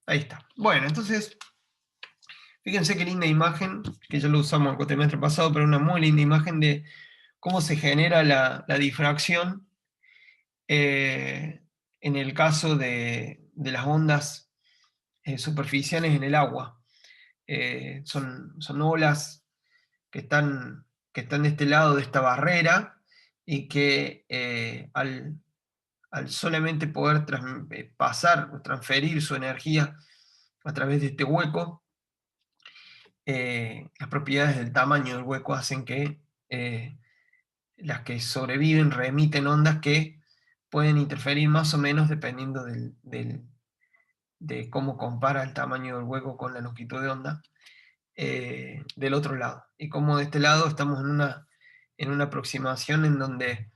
Ahí está. Bueno, entonces, fíjense qué linda imagen, que ya lo usamos el cuatrimestre pasado, pero una muy linda imagen de cómo se genera la difracción en el caso de las ondas superficiales en el agua. Son olas que están de este lado de esta barrera y que al solamente poder pasar o transferir su energía a través de este hueco, las propiedades del tamaño del hueco hacen que las que sobreviven remiten ondas que pueden interferir más o menos dependiendo de cómo compara el tamaño del hueco con la longitud de onda del otro lado. Y como de este lado estamos en una aproximación en donde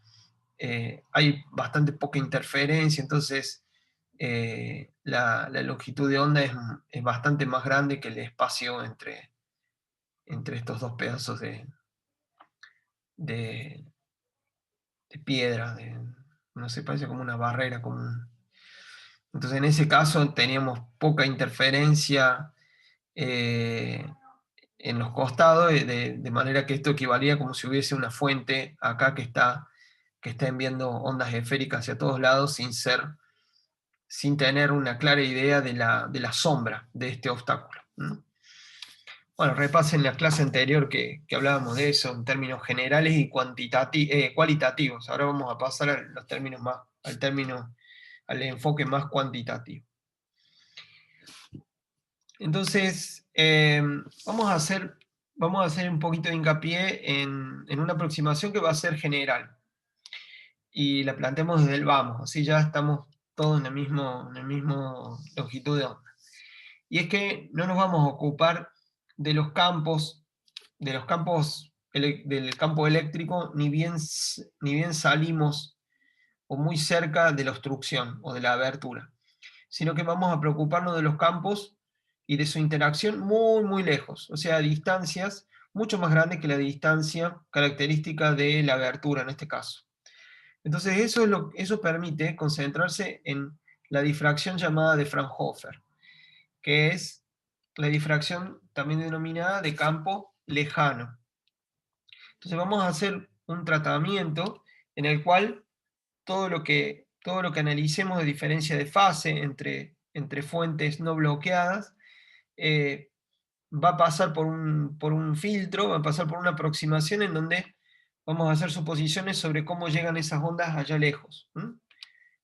hay bastante poca interferencia, entonces la longitud de onda es bastante más grande que el espacio entre estos dos pedazos de piedra, no sé, parece como una barrera. Entonces en ese caso teníamos poca interferencia en los costados, de manera que esto equivalía como si hubiese una fuente acá que está enviando ondas esféricas hacia todos lados sin tener una clara idea de la sombra de este obstáculo. Bueno, repasen la clase anterior que hablábamos de eso en términos generales y cualitativos. Ahora vamos a pasar a los términos más, al enfoque más cuantitativo. Entonces, vamos a hacer un poquito de hincapié en una aproximación que va a ser general. Y la planteamos desde el vamos, así ya estamos todos en el mismo longitud de onda. Y es que no nos vamos a ocupar de los campos, del campo eléctrico, ni bien salimos o muy cerca de la obstrucción o de la abertura, sino que vamos a preocuparnos de los campos y de su interacción muy, muy lejos, o sea, a distancias mucho más grandes que la distancia característica de la abertura en este caso. Entonces eso permite concentrarse en la difracción llamada de Fraunhofer, que es la difracción también denominada de campo lejano. Entonces vamos a hacer un tratamiento en el cual todo lo que analicemos de diferencia de fase entre fuentes no bloqueadas va a pasar por un filtro, va a pasar por una aproximación en donde vamos a hacer suposiciones sobre cómo llegan esas ondas allá lejos,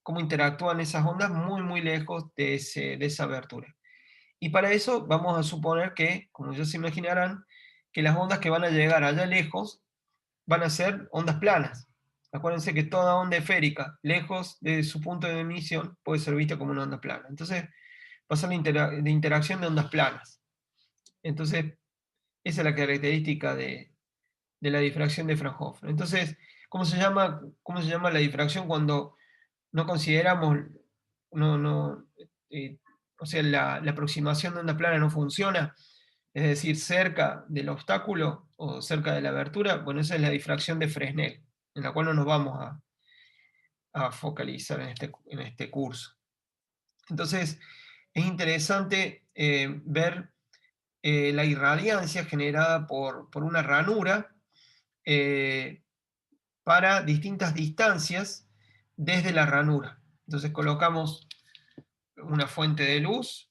cómo interactúan esas ondas muy, muy lejos de esa abertura. Y para eso vamos a suponer que, como ya se imaginarán, que las ondas que van a llegar allá lejos van a ser ondas planas. Acuérdense que toda onda esférica, lejos de su punto de emisión, puede ser vista como una onda plana. Entonces, va a ser de interacción de ondas planas. Entonces, esa es la característica de la difracción de Fraunhofer. Entonces, ¿cómo se llama la difracción cuando no consideramos, eh, o sea, la aproximación de onda plana no funciona? Es decir, cerca del obstáculo o cerca de la abertura, bueno, esa es la difracción de Fresnel, en la cual no nos vamos a focalizar en este curso. Entonces, es interesante ver la irradiancia generada por una ranura para distintas distancias desde la ranura. Entonces colocamos una fuente de luz,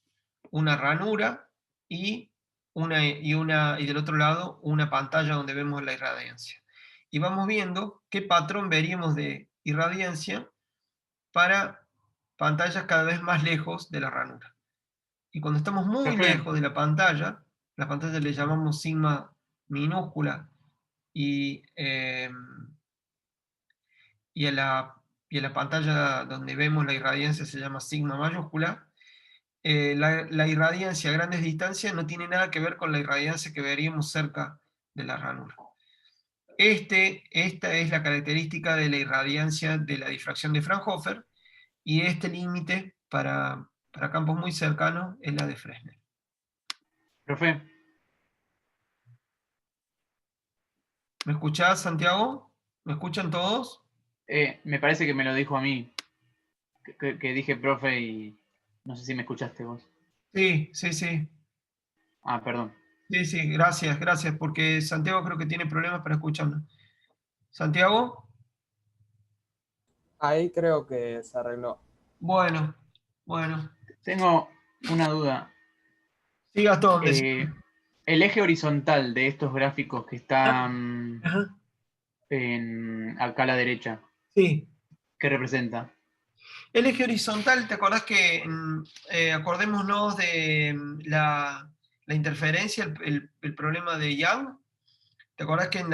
una ranura y del otro lado una pantalla donde vemos la irradiancia. Y vamos viendo qué patrón veríamos de irradiancia para pantallas cada vez más lejos de la ranura. Y cuando estamos muy Profe, lejos de la pantalla le llamamos sigma minúscula y, y, a la pantalla donde vemos la irradiancia se llama sigma mayúscula. La irradiancia a grandes distancias no tiene nada que ver con la irradiancia que veríamos cerca de la ranura. Esta es la característica de la irradiancia de la difracción de Fraunhofer, y este límite para campos muy cercanos es la de Fresnel. profe, ¿Me escuchás, Santiago? ¿Me escuchan todos? me parece que me lo dijo a mí, que dije profe y no sé si me escuchaste vos. Sí, sí, sí. Ah, perdón. Sí, sí, gracias, gracias, porque Santiago creo que tiene problemas para escucharnos. ¿Santiago? Ahí creo que se arregló. Bueno, bueno. Tengo una duda. Sí, Gastón, El eje horizontal de estos gráficos que están Ajá, acá a la derecha, sí. ¿qué representa? El eje horizontal, ¿te acordás que, acordémonos de la interferencia, el problema de Young? ¿Te acordás que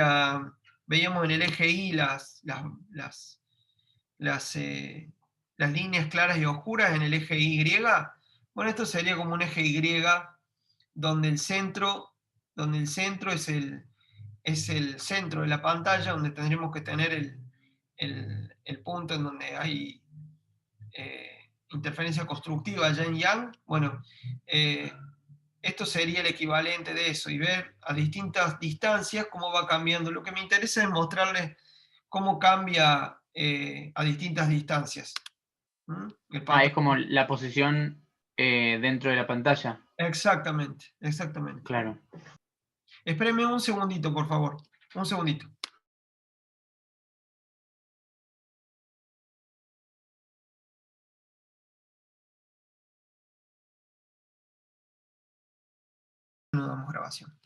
veíamos en el eje Y las, eh, las líneas claras y oscuras en el eje Y? Bueno, esto sería como un eje Y donde el centro es el centro de la pantalla, donde tendremos que tener el punto en donde hay interferencia constructiva allá en Yang. Bueno, eh, esto sería el equivalente de eso, y ver a distintas distancias cómo va cambiando. Lo que me interesa es mostrarles cómo cambia a distintas distancias. El Ah, es patrón. como la posición dentro de la pantalla. Exactamente, exactamente. Claro. Espérenme un segundito, por favor. Un segundito. No damos grabación.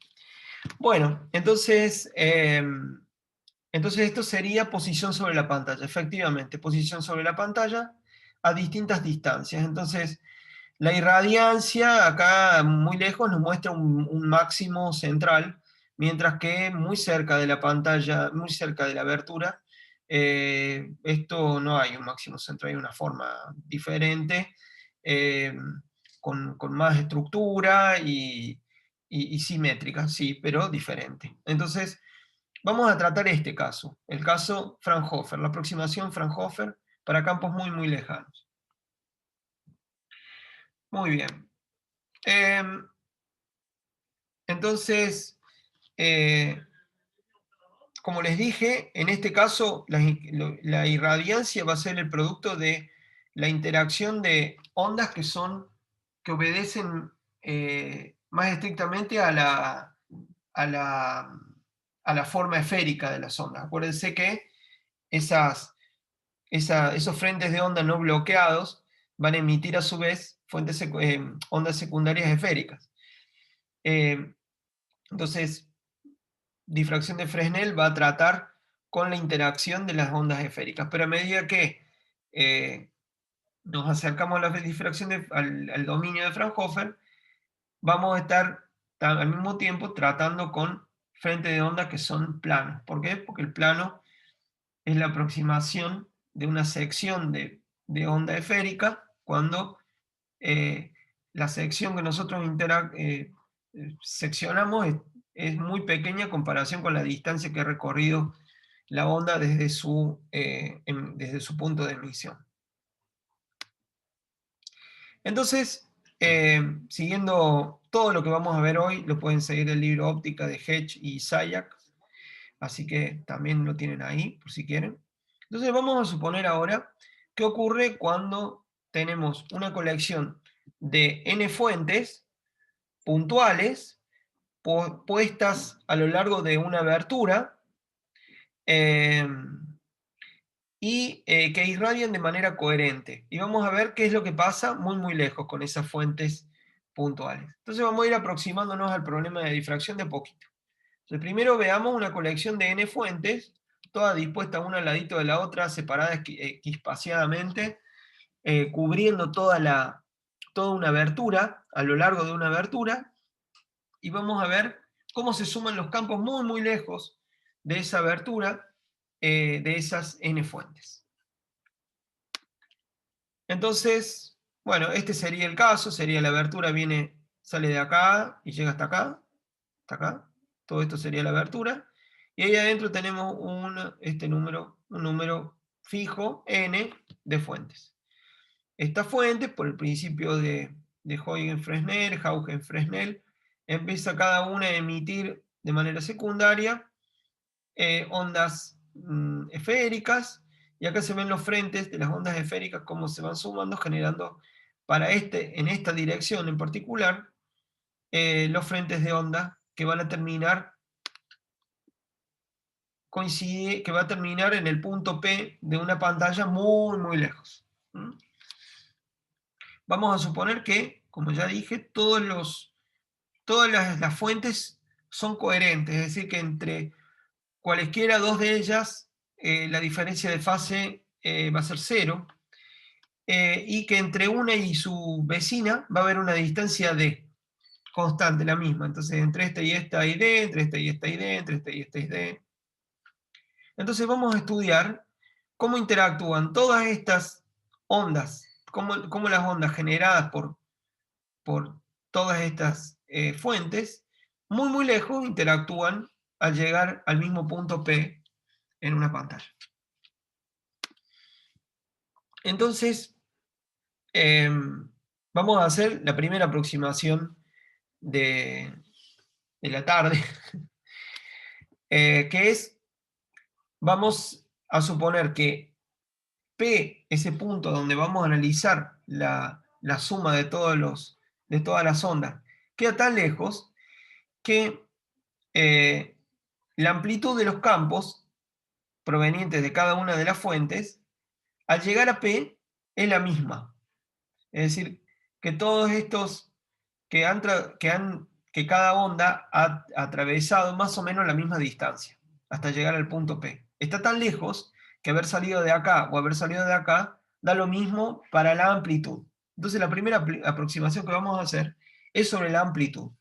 Bueno, entonces esto sería posición sobre la pantalla, efectivamente, posición sobre la pantalla a distintas distancias. Entonces, la irradiancia acá muy lejos nos muestra un máximo central, mientras que muy cerca de la pantalla, muy cerca de la abertura, esto no hay un máximo central, hay una forma diferente, eh, con más estructura y simétrica, sí, pero diferente. Entonces, vamos a tratar este caso, el caso Fraunhofer, la aproximación Fraunhofer para campos muy, muy lejanos. Muy bien. Entonces, como les dije, en este caso la irradiancia va a ser el producto de la interacción de ondas que obedecen más estrictamente a la, a la forma esférica de las ondas. Acuérdense que esos frentes de onda no bloqueados van a emitir a su vez ondas secundarias esféricas. Entonces, difracción de Fresnel va a tratar con la interacción de las ondas esféricas, pero a medida que nos acercamos a la difracción al dominio de Fraunhofer, vamos a estar al mismo tiempo tratando con frentes de onda que son planos. ¿Por qué? Porque el plano es la aproximación de una sección de onda esférica cuando la sección que nosotros seccionamos es muy pequeña en comparación con la distancia que ha recorrido la onda desde su punto de emisión. Entonces, siguiendo todo lo que vamos a ver hoy, lo pueden seguir el libro Óptica de Hedge y Zayak, así que también lo tienen ahí, por si quieren. Entonces vamos a suponer ahora qué ocurre cuando tenemos una colección de n fuentes puntuales puestas a lo largo de una abertura y que irradian de manera coherente. Y vamos a ver qué es lo que pasa muy, muy lejos con esas fuentes puntuales. Entonces vamos a ir aproximándonos al problema de difracción de a poquito. Entonces, primero veamos una colección de n fuentes, todas dispuestas una al ladito de la otra, separadas equispaciadamente, cubriendo toda una abertura, a lo largo de una abertura, y vamos a ver cómo se suman los campos muy, muy lejos de esa abertura, de esas n fuentes. Entonces, bueno, este sería el caso, sería la abertura sale de acá y llega hasta acá, todo esto sería la abertura, y ahí adentro tenemos un número fijo, n, de fuentes. Estas fuentes, por el principio de Huygens-Fresnel, Huygens-Fresnel, empieza cada una a emitir de manera secundaria ondas esféricas, y acá se ven los frentes de las ondas esféricas cómo se van sumando, generando en esta dirección en particular, los frentes de onda que van a terminar que va a terminar en el punto P de una pantalla muy, muy lejos. ¿Mm? Vamos a suponer que, como ya dije, todas las fuentes son coherentes, es decir, que entre cualesquiera dos de ellas la diferencia de fase va a ser 0, y que entre una y su vecina va a haber una distancia D, constante, la misma. Entonces, entre esta y esta hay D, entre esta y esta hay D, entre esta y esta hay D. Entonces vamos a estudiar cómo interactúan todas estas ondas, cómo las ondas generadas por todas estas fuentes, muy muy lejos, interactúan al llegar al mismo punto P en una pantalla. Entonces, vamos a hacer la primera aproximación de la tarde, que es, vamos a suponer que P, ese punto donde vamos a analizar la suma de todas las ondas, queda tan lejos que la amplitud de los campos provenientes de cada una de las fuentes, al llegar a P, es la misma. Es decir, que todos estos que cada onda ha atravesado más o menos la misma distancia, hasta llegar al punto P. Está tan lejos que haber salido de acá o haber salido de acá da lo mismo para la amplitud. Entonces la primera aproximación que vamos a hacer es sobre la amplitud.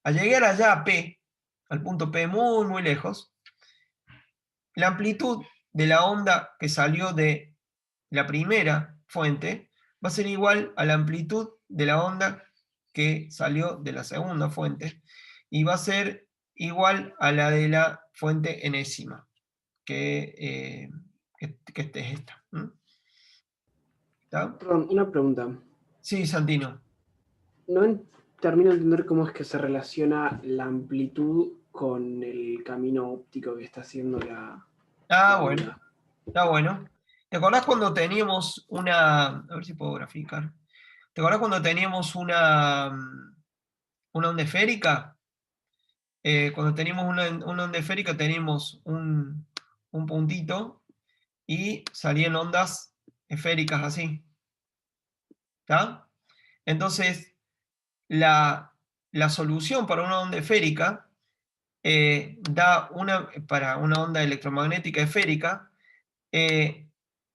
Al llegar allá a P, al punto P muy, muy lejos, la amplitud de la onda que salió de la primera fuente va a ser igual a la amplitud de la onda que salió de la segunda fuente, y va a ser igual a la de la fuente enésima, que es esta. ¿Está? Perdón, una pregunta. Sí, Santino. Termino de entender cómo es que se relaciona la amplitud con el camino óptico que está haciendo la Bueno, onda. está bueno. ¿Te acordás cuando teníamos a ver si puedo graficar. ¿Te acordás cuando teníamos una onda esférica? Cuando teníamos una onda esférica teníamos un puntito y salían ondas esféricas así. ¿Está? Entonces, la solución para una onda esférica para una onda electromagnética esférica,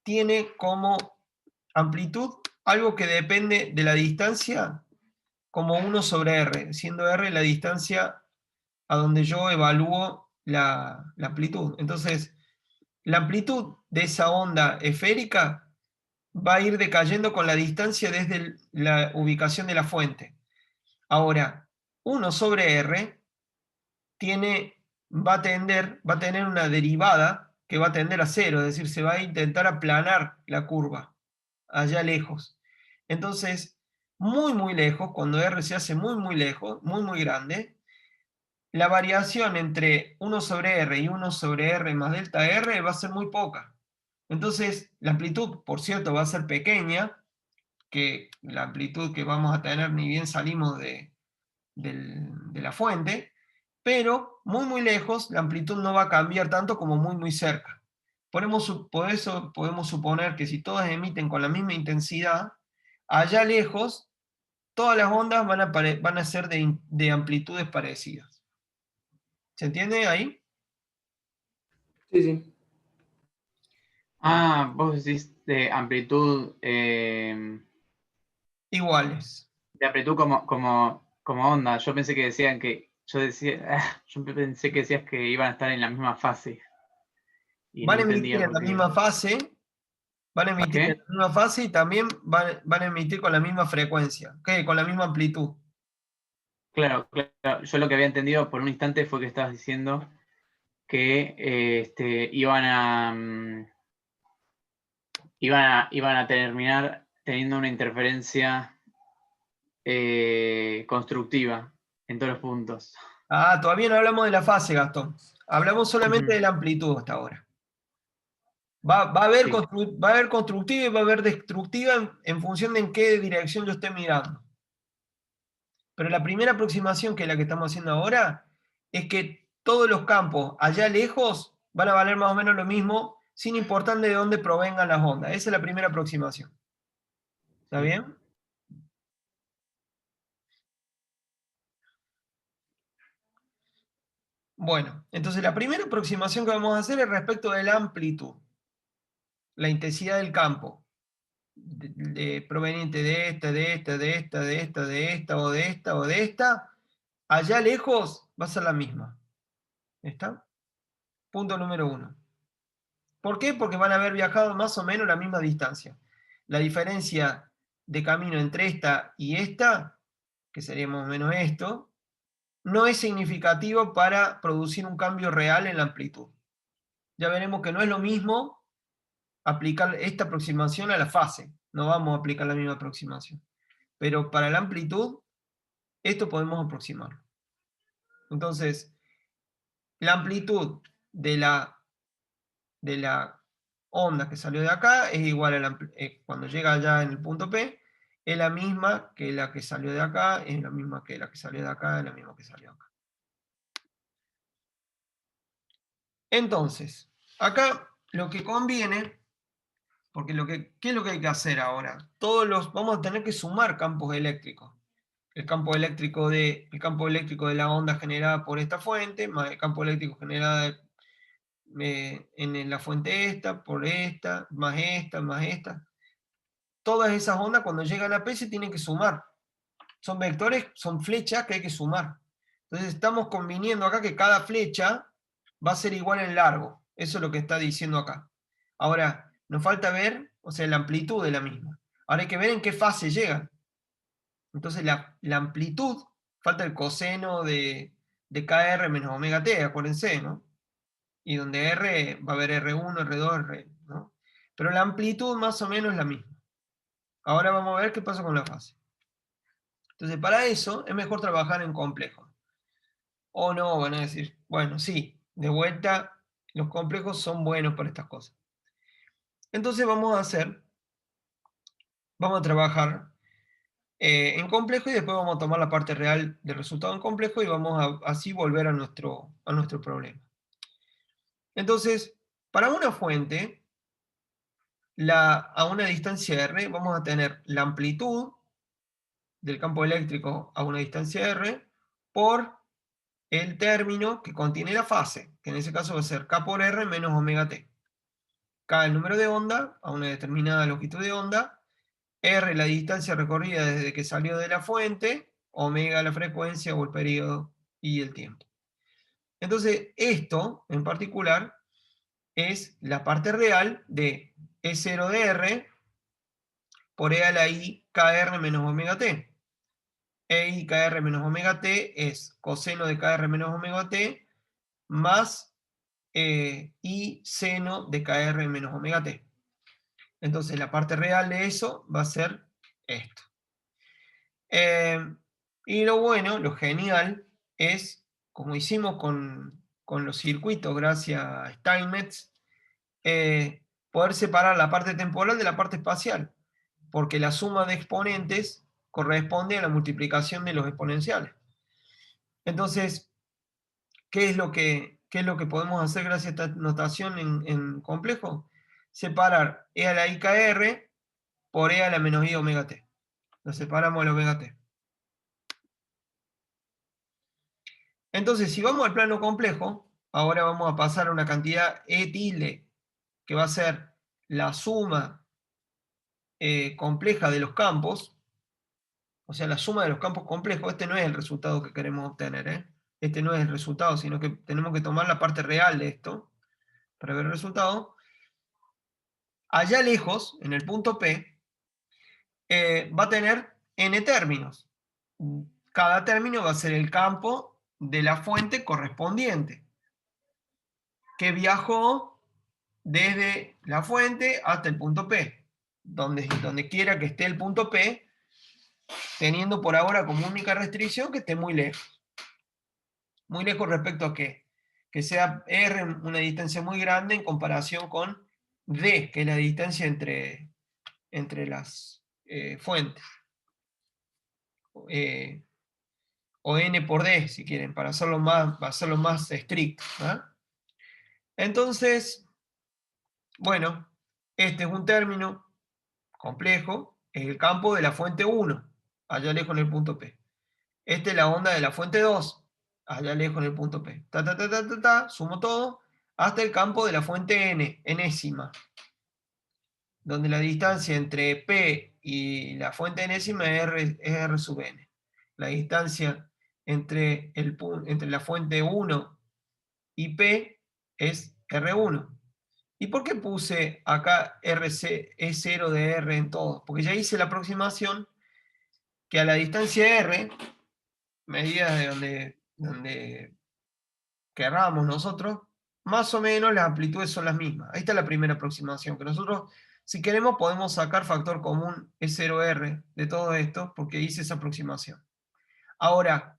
tiene como amplitud algo que depende de la distancia como 1 sobre r, siendo r la distancia a donde yo evalúo la amplitud. Entonces, la amplitud de esa onda esférica va a ir decayendo con la distancia desde la ubicación de la fuente. Ahora, 1 sobre r va a tener una derivada que va a tender a 0, es decir, se va a intentar aplanar la curva allá lejos. Entonces, muy muy lejos, cuando r se hace muy muy lejos, muy muy grande, la variación entre 1 sobre r y 1 sobre r más delta r va a ser muy poca. Entonces, la amplitud, por cierto, va a ser pequeña, que la amplitud que vamos a tener ni bien salimos de la fuente, pero muy muy lejos la amplitud no va a cambiar tanto como muy muy cerca. Por eso podemos suponer que si todas emiten con la misma intensidad, allá lejos todas las ondas van a ser de amplitudes parecidas. ¿Se entiende ahí? Sí, sí. Vos decís de amplitud, Iguales. de amplitud como onda. Yo pensé que decían yo pensé que decías que iban a estar en la misma fase. Y no Van a emitir entendía en por la qué. misma fase, van a emitir en ¿Qué? la misma fase y también van a emitir con la misma frecuencia, con la misma amplitud. Claro, claro. Yo lo que había entendido por un instante fue que estabas diciendo que iban a terminar teniendo una interferencia constructiva en todos los puntos. Todavía no hablamos de la fase, Gastón. Hablamos solamente de la amplitud hasta ahora. Va a haber, Sí. va a haber constructiva y va a haber destructiva en función de en qué dirección yo esté mirando. Pero la primera aproximación, que es la que estamos haciendo ahora, es que todos los campos allá lejos van a valer más o menos lo mismo, sin importar de dónde provengan las ondas. Esa es la primera aproximación. ¿Está Sí. bien? Bueno, entonces la primera aproximación que vamos a hacer es respecto de la amplitud, la intensidad del campo, proveniente de esta, de esta, de esta, de esta, de esta, o de esta, o de esta, allá lejos va a ser la misma. ¿Está? Punto número 1. ¿Por qué? Porque van a haber viajado más o menos la misma distancia. La diferencia de camino entre esta y esta, que sería más o menos esto, no es significativo para producir un cambio real en la amplitud. Ya veremos que no es lo mismo aplicar esta aproximación a la fase. No vamos a aplicar la misma aproximación. Pero para la amplitud, esto podemos aproximarlo. Entonces, la amplitud de la onda que salió de acá es igual a cuando llega allá en el punto P, es la misma que la que salió de acá, es la misma que la que salió de acá, es la misma que salió de acá. Entonces, acá lo que conviene, porque ¿qué es lo que hay que hacer ahora? Vamos a tener que sumar campos eléctricos. El campo eléctrico de la onda generada por esta fuente, más el campo eléctrico generado en la fuente esta, por esta, más esta, más esta. Todas esas ondas cuando llegan a P se tienen que sumar. Son vectores, son flechas que hay que sumar. Entonces estamos conviniendo acá que cada flecha va a ser igual en largo. Eso es lo que está diciendo acá. Ahora, nos falta ver, o sea, la amplitud de la misma. Ahora hay que ver en qué fase llegan. Entonces la amplitud, falta el coseno de KR menos omega t, acuérdense, ¿no? Y donde R va a haber R1, R2, R, ¿no? Pero la amplitud más o menos es la misma. Ahora vamos a ver qué pasa con la fase. Entonces, para eso es mejor trabajar en complejos. O no, van a decir, bueno, sí, de vuelta, los complejos son buenos para estas cosas. Entonces vamos a trabajar en complejo y después vamos a tomar la parte real del resultado en complejo y vamos a así volver a nuestro problema. Entonces, para una fuente, a una distancia R, vamos a tener la amplitud del campo eléctrico a una distancia R por el término que contiene la fase, que en ese caso va a ser K por R menos omega t. K el número de onda a una determinada longitud de onda, R la distancia recorrida desde que salió de la fuente, omega la frecuencia o el periodo y el tiempo. Entonces, esto en particular es la parte real de E0 de R por E a la I KR menos omega t. E I KR menos omega t es coseno de KR menos omega t más I seno de KR menos omega t. Entonces la parte real de eso va a ser esto. Y lo bueno, lo genial, es, como hicimos con los circuitos gracias a Steinmetz, poder separar la parte temporal de la parte espacial, porque la suma de exponentes corresponde a la multiplicación de los exponenciales. Entonces, ¿qué es lo que podemos hacer gracias a esta notación en complejo? Separar E a la I KR por E a la menos I omega t. Lo separamos al omega t. Entonces, si vamos al plano complejo, ahora vamos a pasar a una cantidad E tilde, que va a ser la suma compleja de los campos, o sea, la suma de los campos complejos. Este no es el resultado que queremos obtener, ¿eh? Este no es el resultado, sino que tenemos que tomar la parte real de esto para ver el resultado. Allá lejos, en el punto P, va a tener n términos. Cada término va a ser el campo de la fuente correspondiente, que viajó desde la fuente hasta el punto P, donde quiera que esté el punto P, teniendo por ahora como única restricción que esté muy lejos. Muy lejos respecto a qué? Que sea R una distancia muy grande en comparación con D, que es la distancia entre las fuentes. O N por D, si quieren, para hacerlo más estricto. ¿Ah? Entonces, bueno, este es un término complejo, es el campo de la fuente 1, allá lejos en el punto P. Esta es la onda de la fuente 2, allá lejos en el punto P. Sumo todo, hasta el campo de la fuente N, enésima, donde la distancia entre P y la fuente enésima es R sub N. La distancia entre la fuente 1 y P es R1. ¿Y por qué puse acá RC, E0 de R en todo? Porque ya hice la aproximación que a la distancia R, medida de donde querramos nosotros, más o menos las amplitudes son las mismas. Ahí está la primera aproximación, que nosotros, si queremos, podemos sacar factor común E0R de todo esto, porque hice esa aproximación. Ahora,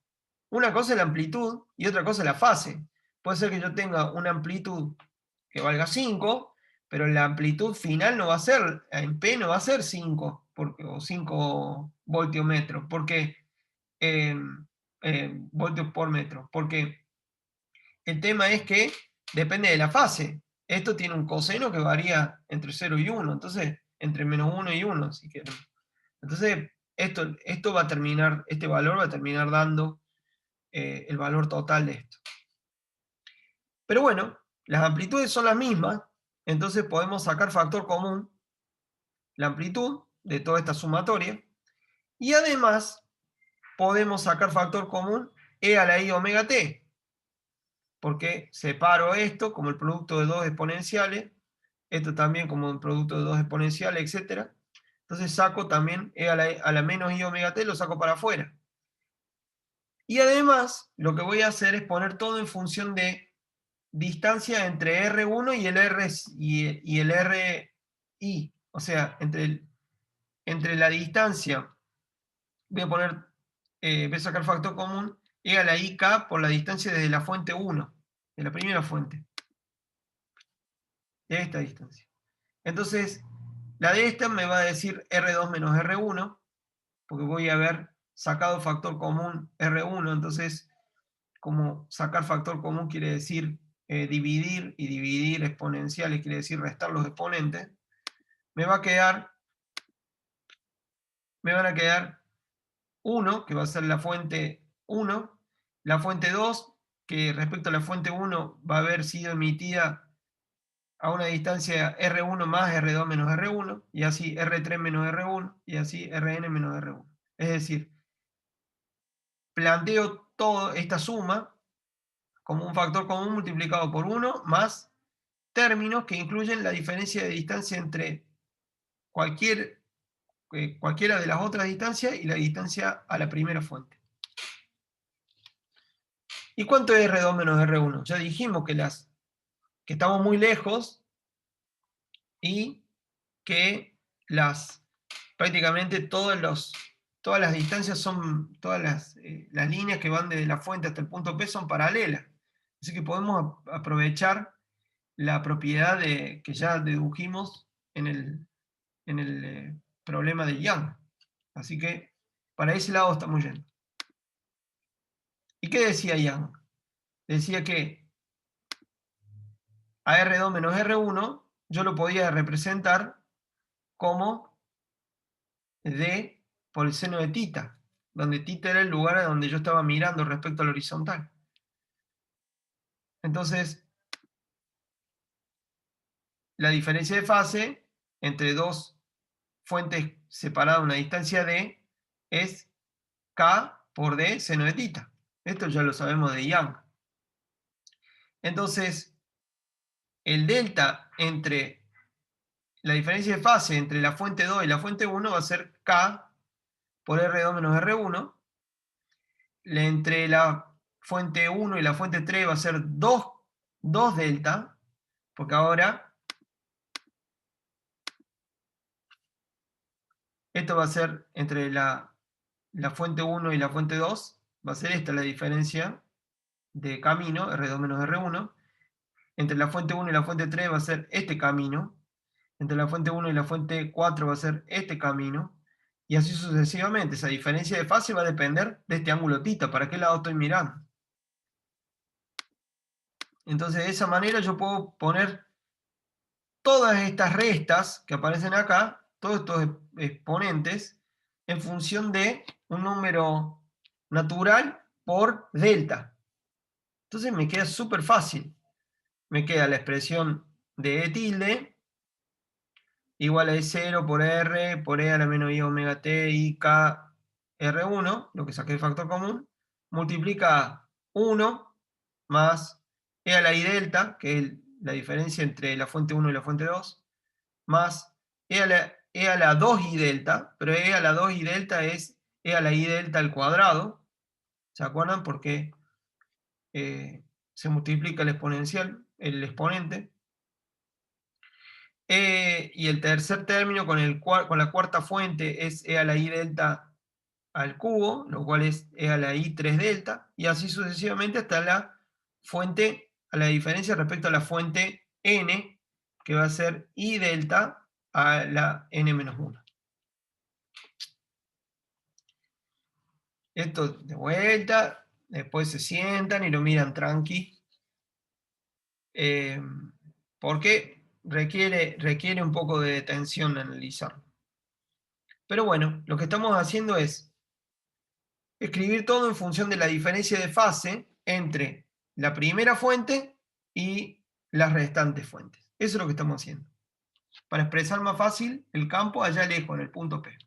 una cosa es la amplitud y otra cosa es la fase. Puede ser que yo tenga una amplitud que valga 5, pero la amplitud final no va a ser, en P no va a ser 5, o 5 voltios metros, porque voltios por metro, porque el tema es que depende de la fase. Esto tiene un coseno que varía entre 0 y 1, entonces entre menos 1 y 1, si quieren. Entonces, esto va a terminar, este valor va a terminar dando el valor total de esto. Pero bueno, las amplitudes son las mismas, entonces podemos sacar factor común, la amplitud de toda esta sumatoria, y además podemos sacar factor común e a la i omega t, porque separo esto como el producto de dos exponenciales, esto también como el producto de dos exponenciales, etc. Entonces saco también e a la menos i omega t, lo saco para afuera. Y además, lo que voy a hacer es poner todo en función de distancia entre R1 y el RI. O sea, entre la distancia, voy a sacar factor común, e a la IK por la distancia desde la fuente 1, de la primera fuente. De esta distancia. Entonces, la de esta me va a decir R2 menos R1, porque voy a haber sacado factor común R1, entonces, como sacar factor común quiere decir dividir, y dividir exponenciales quiere decir restar los exponentes, me van a quedar 1, que va a ser la fuente 1, la fuente 2, que respecto a la fuente 1 va a haber sido emitida a una distancia R1 más R2 menos R1, y así R3 menos R1, y así Rn menos R1. Es decir, planteo toda esta suma como un factor común multiplicado por 1 más términos que incluyen la diferencia de distancia entre cualquiera de las otras distancias y la distancia a la primera fuente. ¿Y cuánto es R2 menos R1? Ya dijimos que estamos muy lejos y que prácticamente todas las distancias son, todas las líneas que van desde la fuente hasta el punto P son paralelas. Así que podemos aprovechar la propiedad que ya dedujimos en el problema de Young. Así que para ese lado estamos yendo. ¿Y qué decía Young? Decía que a R2 menos R1 yo lo podía representar como D por el seno de tita, donde tita era el lugar a donde yo estaba mirando respecto al horizontal. Entonces, la diferencia de fase entre dos fuentes separadas a una distancia D es K por D seno de tita. Esto ya lo sabemos de Young. Entonces, el delta entre la diferencia de fase entre la fuente 2 y la fuente 1 va a ser K por R2 menos R1. Entre la fuente 1 y la fuente 3 va a ser 2 delta, porque ahora esto va a ser entre la fuente 1 y la fuente 2, va a ser esta la diferencia de camino, R2 menos R1. Entre la fuente 1 y la fuente 3 va a ser este camino, entre la fuente 1 y la fuente 4 va a ser este camino, y así sucesivamente. Esa diferencia de fase va a depender de este ángulo θ, para qué lado estoy mirando. Entonces de esa manera yo puedo poner todas estas restas que aparecen acá, todos estos exponentes, en función de un número natural por delta. Entonces me queda súper fácil. Me queda la expresión de E tilde igual a E0 por R por E a la menos I omega T I K R1, lo que saqué de factor común, multiplica 1 más E a la I delta, que es la diferencia entre la fuente 1 y la fuente 2, más E a la 2I delta, pero E a la 2I delta es E a la I delta al cuadrado. ¿Se acuerdan? Porque se multiplica el exponencial, el exponente. Y el tercer término con la cuarta fuente es E a la I delta al cubo, lo cual es E a la I 3 delta, y así sucesivamente hasta la fuente, a la diferencia respecto a la fuente n, que va a ser I delta a la n-1. Esto de vuelta, después se sientan y lo miran tranqui, porque requiere un poco de detención analizarlo. Pero bueno, lo que estamos haciendo es escribir todo en función de la diferencia de fase entre la primera fuente y las restantes fuentes. Eso es lo que estamos haciendo. Para expresar más fácil el campo allá lejos, en el punto P.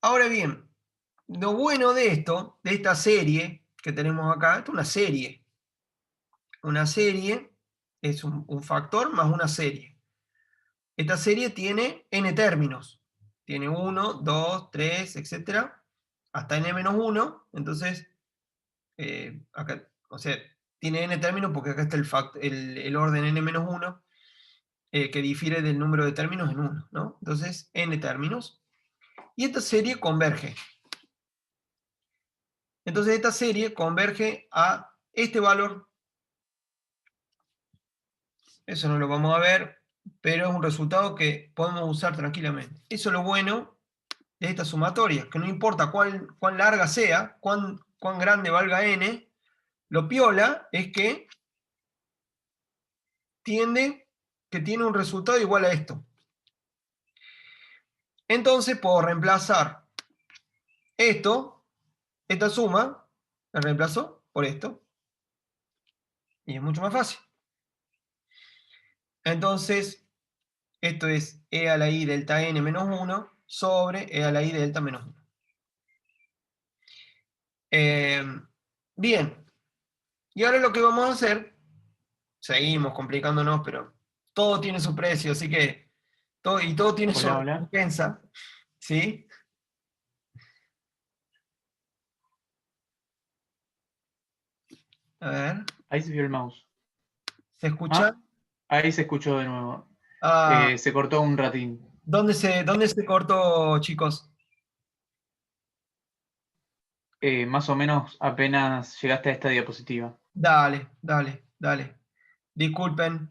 Ahora bien, lo bueno de esto, de esta serie que tenemos acá, esto es una serie. Una serie es un factor más una serie. Esta serie tiene n términos. Tiene 1, 2, 3, etc. Hasta n-1. Entonces, acá, o sea, tiene n términos porque acá está el orden n-1, que difiere del número de términos en 1, ¿no? Entonces, n términos. Y esta serie converge. Entonces, esta serie converge a este valor. Eso no lo vamos a ver, pero es un resultado que podemos usar tranquilamente. Eso es lo bueno de esta sumatoria, que no importa cuán larga sea, cuán grande valga n, lo piola es que tiene un resultado igual a esto. Entonces puedo reemplazar esta suma, la reemplazo por esto, y es mucho más fácil. Entonces, esto es E a la I delta n menos 1 sobre E a la I delta menos 1. Bien, y ahora lo que vamos a hacer, seguimos complicándonos, pero todo tiene su precio, así que todo tiene su Hola, hola. recompensa, ¿sí? A ver, Ahí se vio el mouse. ¿se escucha? Ahí se escuchó de nuevo. Ah, Se cortó un ratín. ¿dónde se cortó, chicos? Más o menos apenas llegaste a esta diapositiva. Dale. Disculpen.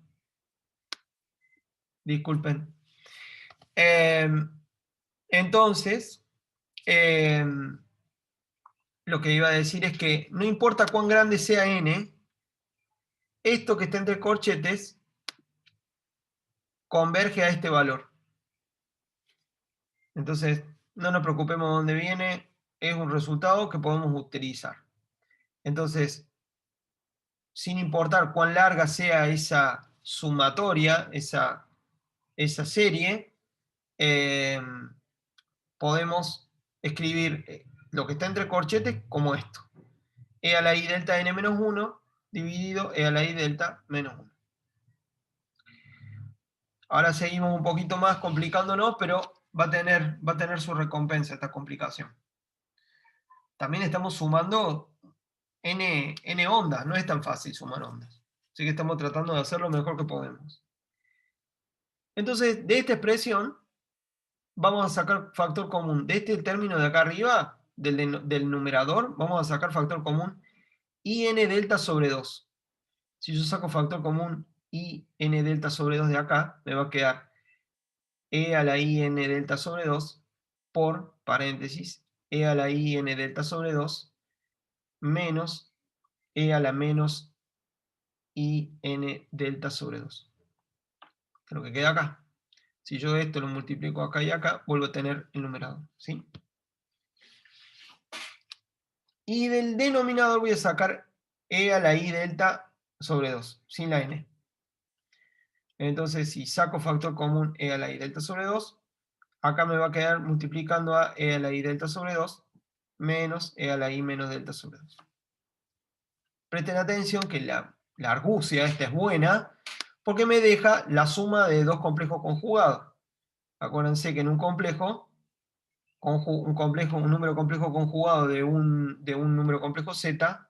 Entonces, lo que iba a decir es que no importa cuán grande sea n, esto que está entre corchetes converge a este valor. Entonces, no nos preocupemos de dónde viene, es un resultado que podemos utilizar. Entonces, sin importar cuán larga sea esa sumatoria, esa serie, podemos escribir lo que está entre corchetes como esto. E a la I delta n menos 1 dividido E a la I delta menos 1. Ahora seguimos un poquito más complicándonos, pero va a tener su recompensa esta complicación. También estamos sumando n ondas, no es tan fácil sumar ondas. Así que estamos tratando de hacer lo mejor que podemos. Entonces, de esta expresión, vamos a sacar factor común. De este término de acá arriba, del numerador, vamos a sacar factor común IN delta sobre 2. Si yo saco factor común IN delta sobre 2 de acá, me va a quedar E a la IN delta sobre 2 por, paréntesis, E a la IN delta sobre 2 menos E a la menos IN delta sobre 2. Que es lo que queda acá. Si yo esto lo multiplico acá y acá, vuelvo a tener el numerador, ¿sí? Y del denominador voy a sacar E a la I delta sobre 2, sin la N. Entonces, si saco factor común E a la I delta sobre 2, acá me va a quedar multiplicando a E a la I delta sobre 2 menos E a la I menos delta sobre 2. Presten atención que la argucia esta es buena porque me deja la suma de dos complejos conjugados. Acuérdense que en un complejo, un número complejo conjugado de un número complejo z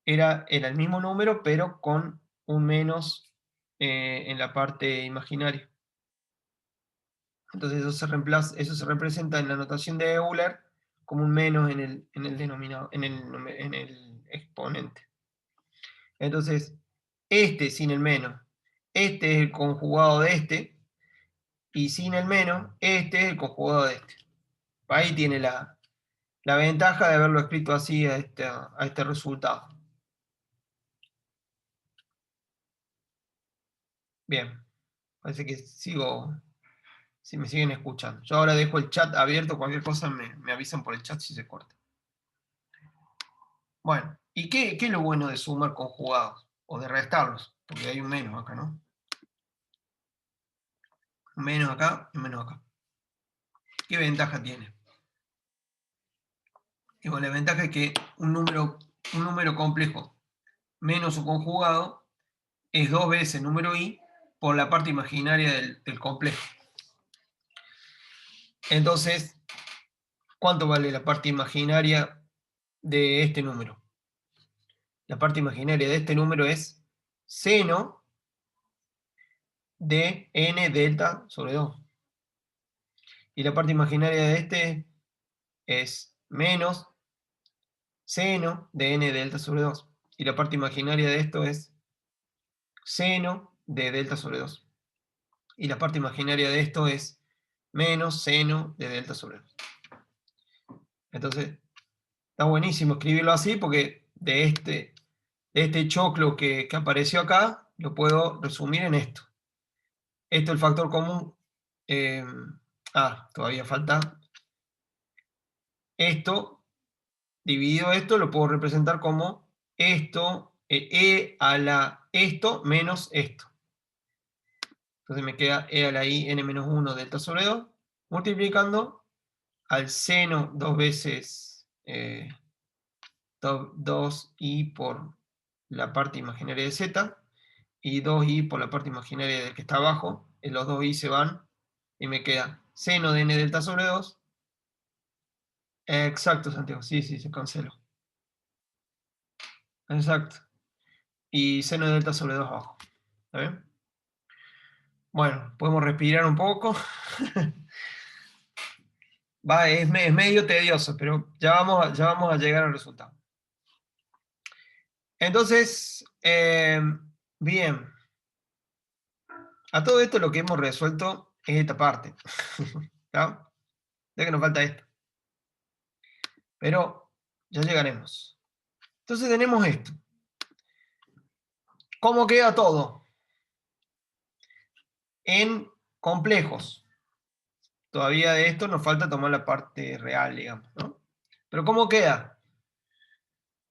era el mismo número, pero con un menos en la parte imaginaria. Entonces eso se representa en la notación de Euler como un menos en el denominador, en el exponente. Entonces, este sin el menos, este es el conjugado de este, y sin el menos, este es el conjugado de este. Ahí tiene la ventaja de haberlo escrito así a este resultado. Bien, parece que sigo, si me siguen escuchando. Yo ahora dejo el chat abierto, cualquier cosa me avisan por el chat si se corta. Bueno, ¿y qué es lo bueno de sumar conjugados? O de restarlos, porque hay un menos acá, ¿no? Un menos acá y un menos acá. ¿Qué ventaja tiene? Digo, la ventaja es que un número complejo menos su conjugado es 2 veces número i por la parte imaginaria del complejo. Entonces, ¿cuánto vale la parte imaginaria de este número? La parte imaginaria de este número es seno de n delta sobre 2. Y la parte imaginaria de este es menos seno de n delta sobre 2. Y la parte imaginaria de esto es seno de delta sobre 2. Y la parte imaginaria de esto es menos seno de delta sobre 2. Entonces, está buenísimo escribirlo así porque de este choclo que apareció acá, lo puedo resumir en esto. Esto es el factor común. Todavía falta. Esto, dividido esto, lo puedo representar como esto, e a la esto menos esto. Entonces me queda e a la i n menos 1 delta sobre 2, multiplicando al seno 2 veces 2i por la parte imaginaria de z, y 2i por la parte imaginaria del que está abajo, y los 2i se van, y me queda seno de n delta sobre 2. Exacto, Santiago, sí, se canceló. Exacto. Y seno de delta sobre 2 abajo. ¿Está bien? Bueno, podemos respirar un poco. Es medio tedioso, pero ya vamos a llegar al resultado. Entonces, bien. A todo esto lo que hemos resuelto es esta parte. ¿Ya? Ya que nos falta esto. Pero ya llegaremos. Entonces tenemos esto. ¿Cómo queda todo? En complejos. Todavía de esto nos falta tomar la parte real, digamos, ¿no? Pero ¿cómo queda?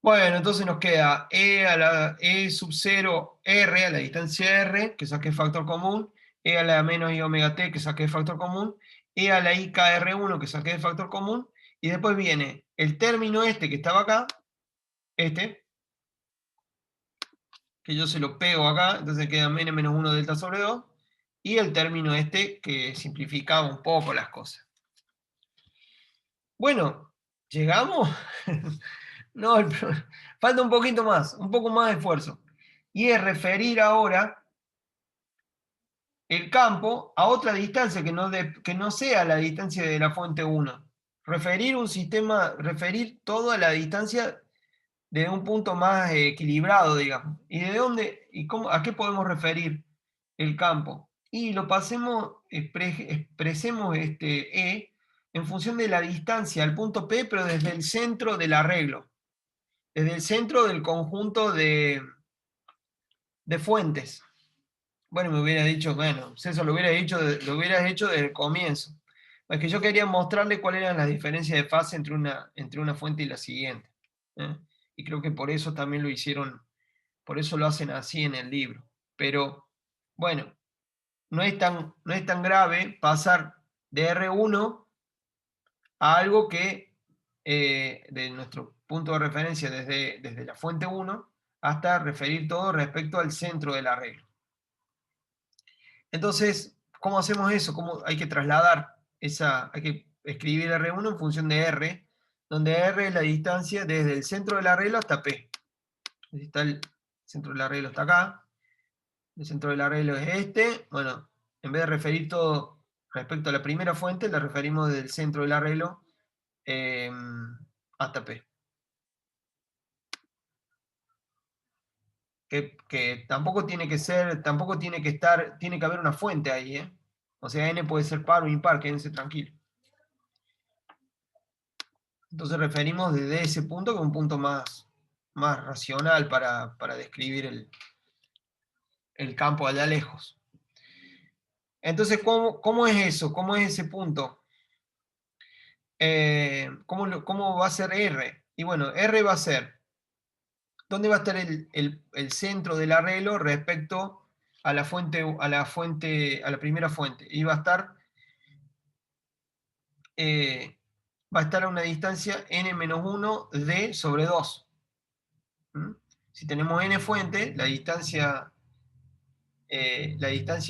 Bueno, entonces nos queda E sub 0 R a la distancia R, que saqué factor común, E a la menos I omega t, que saqué factor común, E a la I KR1, que saqué de factor común, y después viene el término este que estaba acá, este, que yo se lo pego acá, entonces queda n menos 1 delta sobre 2, y el término este que simplificaba un poco las cosas. Bueno, ¿llegamos? No, falta un poquito más, un poco más de esfuerzo. Y es referir ahora el campo a otra distancia que no sea la distancia de la fuente 1. Referir un sistema, referir todo a la distancia desde un punto más equilibrado, digamos. ¿Y de dónde, y cómo, a qué podemos referir el campo? Y lo pasemos, expresemos este E en función de la distancia al punto P, pero desde el centro del arreglo, desde el centro del conjunto de fuentes. Bueno, me hubiera dicho, bueno, eso lo hubieras hecho desde el comienzo. Es que yo quería mostrarle cuáles eran las diferencias de fase entre una fuente y la siguiente. ¿eh? Y creo que por eso también lo hicieron, por eso lo hacen así en el libro. Pero, bueno, no es tan grave pasar de R1 a algo que, de nuestro punto de referencia desde la fuente 1, hasta referir todo respecto al centro del arreglo. Entonces, ¿cómo hacemos eso? ¿Cómo hay que trasladar hay que escribir R1 en función de R, donde R es la distancia desde el centro del arreglo hasta P. Está el centro del arreglo está acá, el centro del arreglo es este. Bueno, en vez de referir todo respecto a la primera fuente, la referimos desde el centro del arreglo hasta P. Que tampoco tiene que ser, tampoco tiene que estar, tiene que haber una fuente ahí, ¿eh? O sea, n puede ser par o impar, quédense tranquilos. Entonces referimos desde ese punto, que es un punto más racional para describir el campo allá lejos. Entonces, ¿cómo es eso? ¿Cómo es ese punto? ¿Cómo va a ser R? Y bueno, R va a ser, ¿dónde va a estar el centro del arreglo respecto a la primera fuente? Y va a estar a una distancia n-1 d sobre 2. ¿Mm? Si tenemos n fuente, la distancia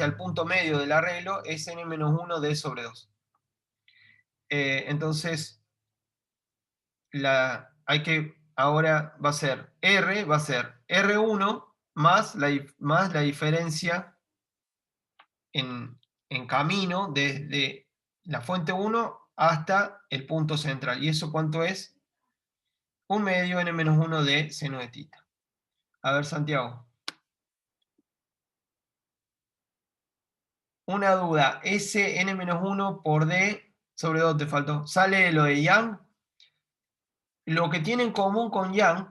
al punto medio del arreglo es n-1 d sobre 2. Entonces, ahora va a ser R1 más la diferencia en camino desde la fuente 1 hasta el punto central. ¿Y eso cuánto es? 1 medio n-1 de seno de tita. A ver, Santiago. Una duda. S n-1 por d sobre 2 te faltó. ¿Sale lo de Young? Lo que tiene en común con Young...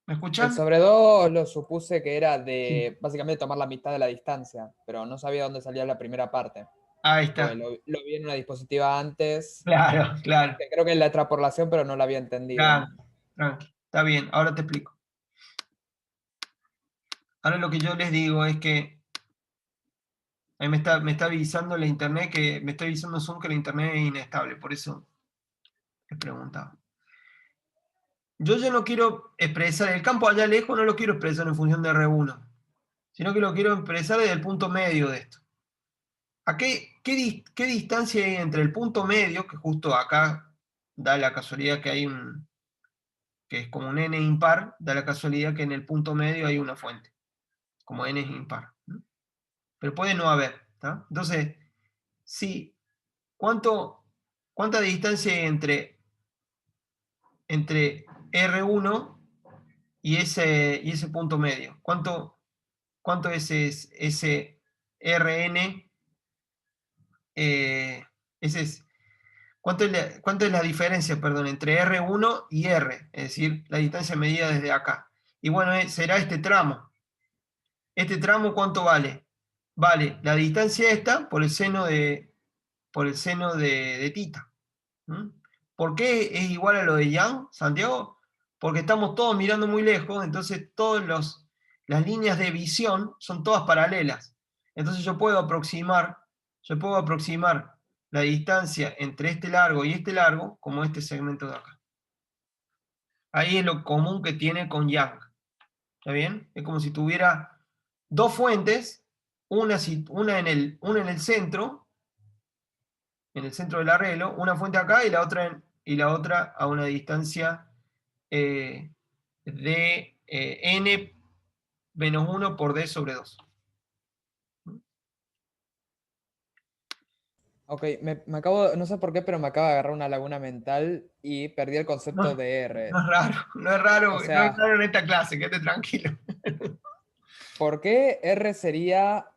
¿me El escuchan? sobre 2 lo supuse que era Sí. de básicamente tomar la mitad de la distancia, pero no sabía dónde salía la primera parte. Ahí está. Pues lo vi en una dispositiva antes. Claro, claro. Creo que en la extrapolación, pero no la había entendido. Tranqui. Está bien, ahora te explico. Ahora lo que yo les digo es que a mí me está avisando la internet, me está avisando Zoom que la internet es inestable, por eso les preguntaba. Yo ya no quiero expresar, el campo allá lejos no lo quiero expresar en función de R1, sino que lo quiero expresar desde el punto medio de esto. ¿Qué distancia hay entre el punto medio, que justo acá da la casualidad que hay que es como un n impar, da la casualidad que en el punto medio hay una fuente, como n es impar, ¿no? Pero puede no haber, ¿tá? Entonces, sí, ¿cuánta distancia hay entre R1 y ese punto medio? ¿Cuánto es ese Rn? ¿Cuánto es la diferencia, perdón, entre R1 y R? Es decir, la distancia medida desde acá. Y bueno, será este tramo. ¿Este tramo cuánto vale? Vale la distancia esta por el seno de tita. ¿Mm? ¿Por qué es igual a lo de Young, Santiago? Porque estamos todos mirando muy lejos, entonces las líneas de visión son todas paralelas. Entonces yo puedo aproximar la distancia entre este largo y este largo como este segmento de acá. Ahí es lo común que tiene con Young. ¿Está bien? Es como si tuviera dos fuentes, una en el centro del arreglo, una fuente acá y la otra a una distancia de n-1 por d sobre 2. Ok, me acabo, no sé por qué, pero me acaba de agarrar una laguna mental y perdí el concepto No, de R. no es raro, no es raro, O no es sea, raro en esta clase, quédate tranquilo. ¿por qué R sería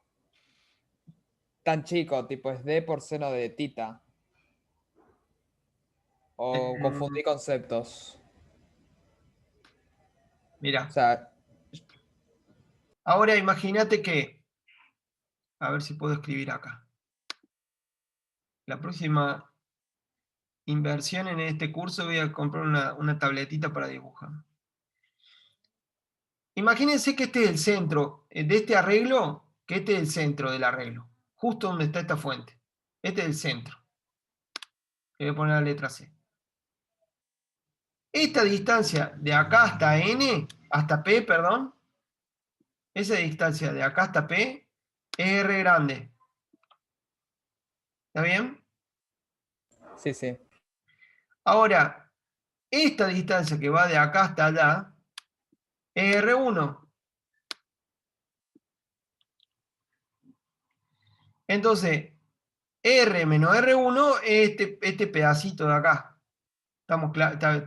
tan chico? Tipo, es D por seno de tita. O confundí conceptos. O Mira, sea, ahora imagínate que, a ver si puedo escribir acá. La próxima inversión en este curso voy a comprar una tabletita para dibujar. Imagínense que este es el centro de este arreglo, que este es el centro del arreglo, justo donde está esta fuente. Este es el centro. Le voy a poner la letra C. Esta distancia de acá hasta N, hasta P, perdón, esa distancia de acá hasta P es R grande. ¿Está bien? sí, sí. Ahora, esta distancia que va de acá hasta allá es R1. Entonces, R menos R1 es este pedacito de acá. ¿Estás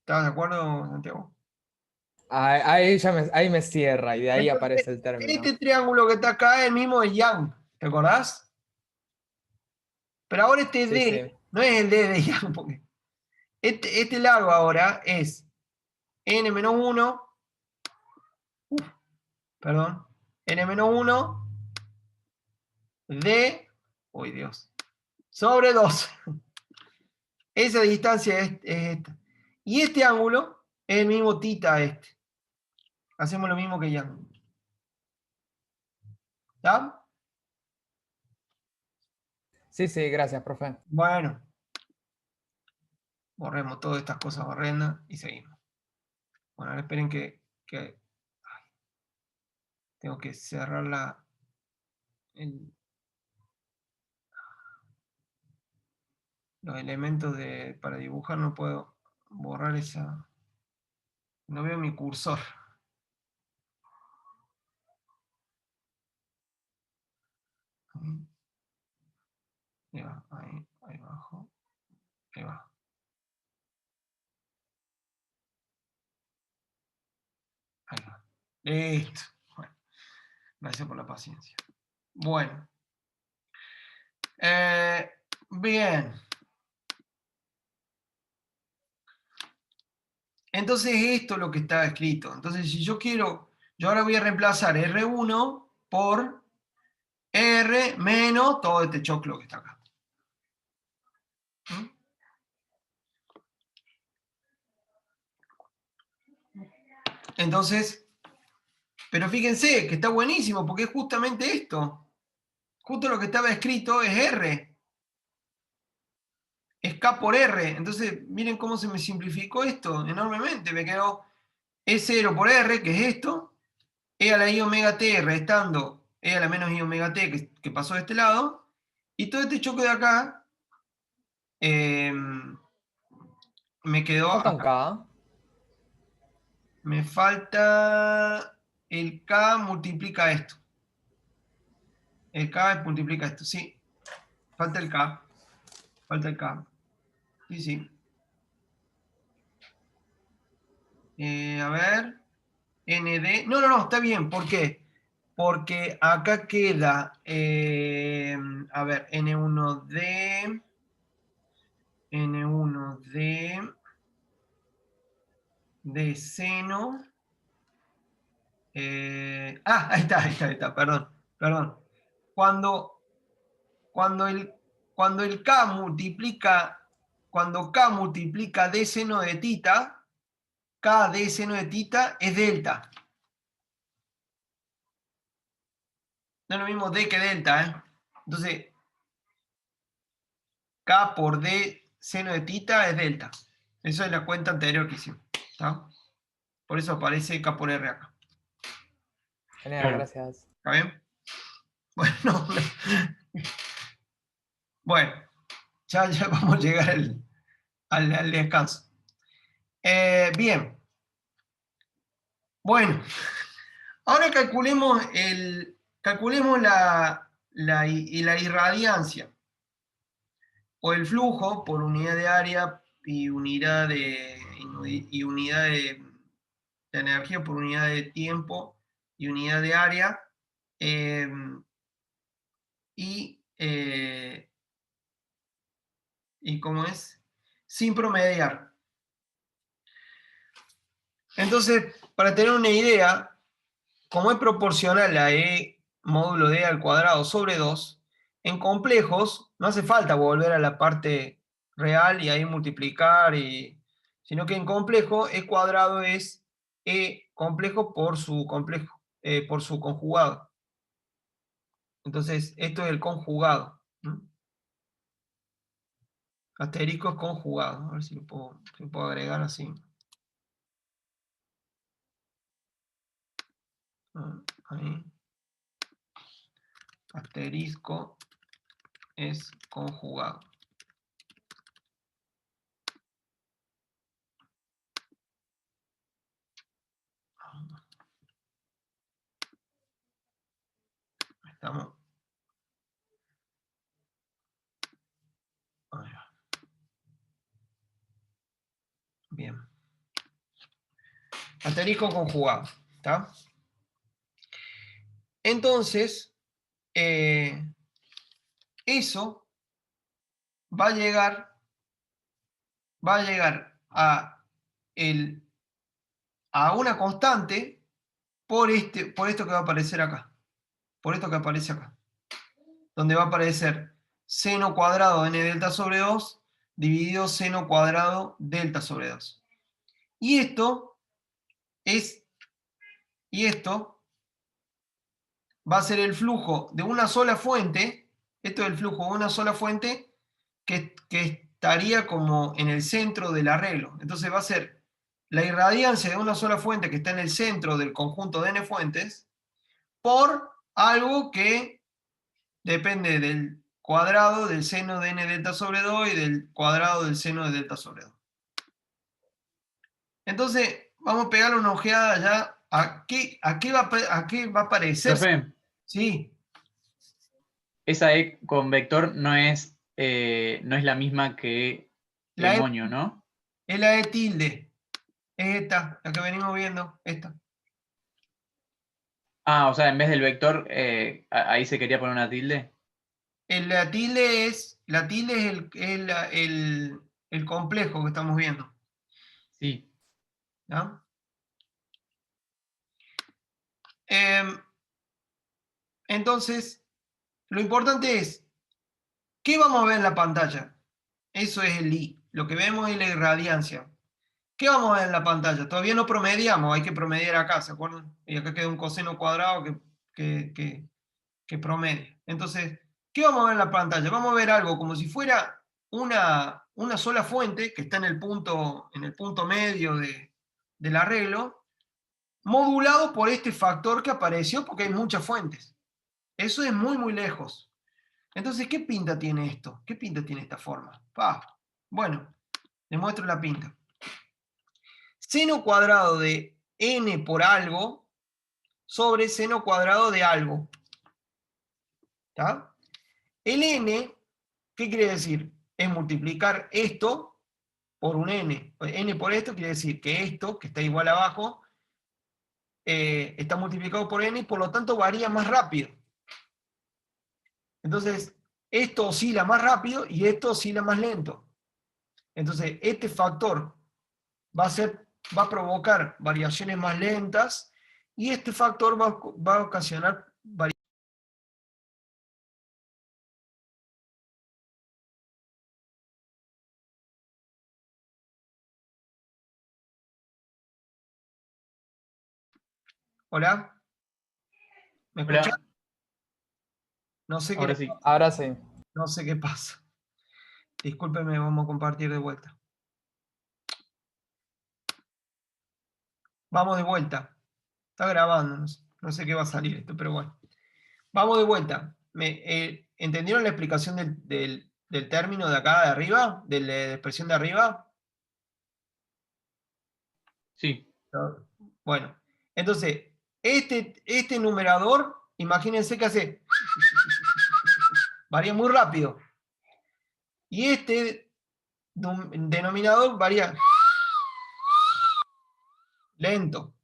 de acuerdo, Santiago? Ahí me cierra y de ahí Entonces, aparece el término. este triángulo que está acá es el mismo de Yang. ¿Te acordás? Pero ahora este Sí, sí. D no es el D de Yang, porque este largo ahora es N menos 1, perdón, N menos 1 D, uy Dios, sobre 2. Esa distancia es esta. Y este ángulo es el mismo tita este. Hacemos lo mismo que Yang. ¿Está? Sí, sí, gracias, profe. Bueno, borremos todas estas cosas horrendas y seguimos. Bueno, ahora esperen que ay, tengo que cerrar los elementos para dibujar. No puedo borrar esa. No veo mi cursor. Ahí va, ahí abajo. Ahí va. Ahí va. Listo. Bueno, gracias por la paciencia. Bueno. Bien. Entonces esto es lo que está escrito. Entonces si yo quiero, yo ahora voy a reemplazar R1 por R menos todo este choclo que está acá. ¿Mm? Entonces, pero fíjense que está buenísimo porque es justamente esto. Justo lo que estaba escrito es R. Es K por R. Entonces, miren cómo se me simplificó esto enormemente. Me quedó E0 por R, que es esto, E a la I omega T restando E a la menos I omega T que pasó de este lado, y todo este choque de acá me quedó Falta un acá. K. Me falta el K multiplica esto. El K multiplica esto, sí. Falta el K. Falta el K. Sí, sí. A ver. ND. No, no, no, está bien. ¿Por qué? Porque acá queda, a ver, N1D, N1D, de seno. Ahí está, perdón, perdón. Cuando, cuando, el, cuando el K multiplica, cuando K multiplica D seno de tita, K D seno de tita es delta. No es lo mismo D que delta, ¿eh? Entonces, K por D seno de tita es delta. Eso es la cuenta anterior que hicimos. ¿Está? Por eso aparece K por R acá. Genial, Claro. gracias. ¿Está bien? Bueno, bueno, ya vamos a llegar al descanso. Bien. Bueno, ahora calculemos la irradiancia. o el flujo por unidad de área y unidad de energía por unidad de tiempo y unidad de área, y ¿cómo es? Sin promediar. Entonces, para tener una idea, como es proporcional a E módulo D al cuadrado sobre 2, en complejos no hace falta volver a la parte real y ahí multiplicar, sino que en complejo E cuadrado es E complejo por su conjugado. Entonces, esto es el conjugado. Asterisco es conjugado. A ver si lo puedo agregar así. Ahí. Asterisco es conjugado. Estamos. Ahí va. Bien. Asterisco conjugado. ¿Está? Entonces, eso va a llegar a una constante por esto que va a aparecer acá. Por esto que aparece acá. Donde va a aparecer seno cuadrado n delta sobre 2 dividido seno cuadrado delta sobre 2. Y esto va a ser el flujo de una sola fuente. Esto es el flujo de una sola fuente que estaría como en el centro del arreglo. Entonces va a ser la irradiancia de una sola fuente que está en el centro del conjunto de n fuentes por algo que depende del cuadrado del seno de n delta sobre 2 y del cuadrado del seno de delta sobre 2. Entonces, vamos a pegarle una ojeada ya a qué va a aparecer. Profe, Sí, esa E con vector no es la misma que la el E moño, ¿no? es la E tilde. Es esta, la que venimos viendo, esta. Ah, o sea, en vez del vector, ahí se quería poner una tilde. La tilde es el complejo que estamos viendo. Sí. ¿No? Entonces, lo importante es, ¿qué vamos a ver en la pantalla? Eso es el I. Lo que vemos es la irradiancia. ¿Qué vamos a ver en la pantalla? Todavía no promediamos, hay que promediar acá, ¿se acuerdan? Y acá queda un coseno cuadrado que promedia. Entonces, ¿qué vamos a ver en la pantalla? Vamos a ver algo como si fuera una sola fuente que está en el punto medio del arreglo, modulado por este factor que apareció porque hay muchas fuentes. Eso es muy, muy lejos. Entonces, ¿qué pinta tiene esto? ¿Qué pinta tiene esta forma? Bueno, les muestro la pinta. Seno cuadrado de n por algo sobre seno cuadrado de algo. ¿Está? El n, ¿qué quiere decir? Es multiplicar esto por un n. N por esto quiere decir que esto, que está igual abajo, está multiplicado por n y por lo tanto varía más rápido. Entonces, esto oscila más rápido y esto oscila más lento. Entonces, este factor va a provocar variaciones más lentas y este factor va a ocasionar variaciones. ¿Hola? ¿Me Hola, escuchan? No sé ahora sí. Ahora sí. no sé qué pasa. Discúlpenme, vamos a compartir de vuelta. Vamos de vuelta. Está grabando, no sé qué va a salir esto, pero bueno. Vamos de vuelta. ¿Entendieron la explicación del término de acá de arriba? ¿De la expresión de arriba? Sí. ¿No? Bueno, entonces, este numerador, imagínense que hace... varía muy rápido. Y este denominador varía lento.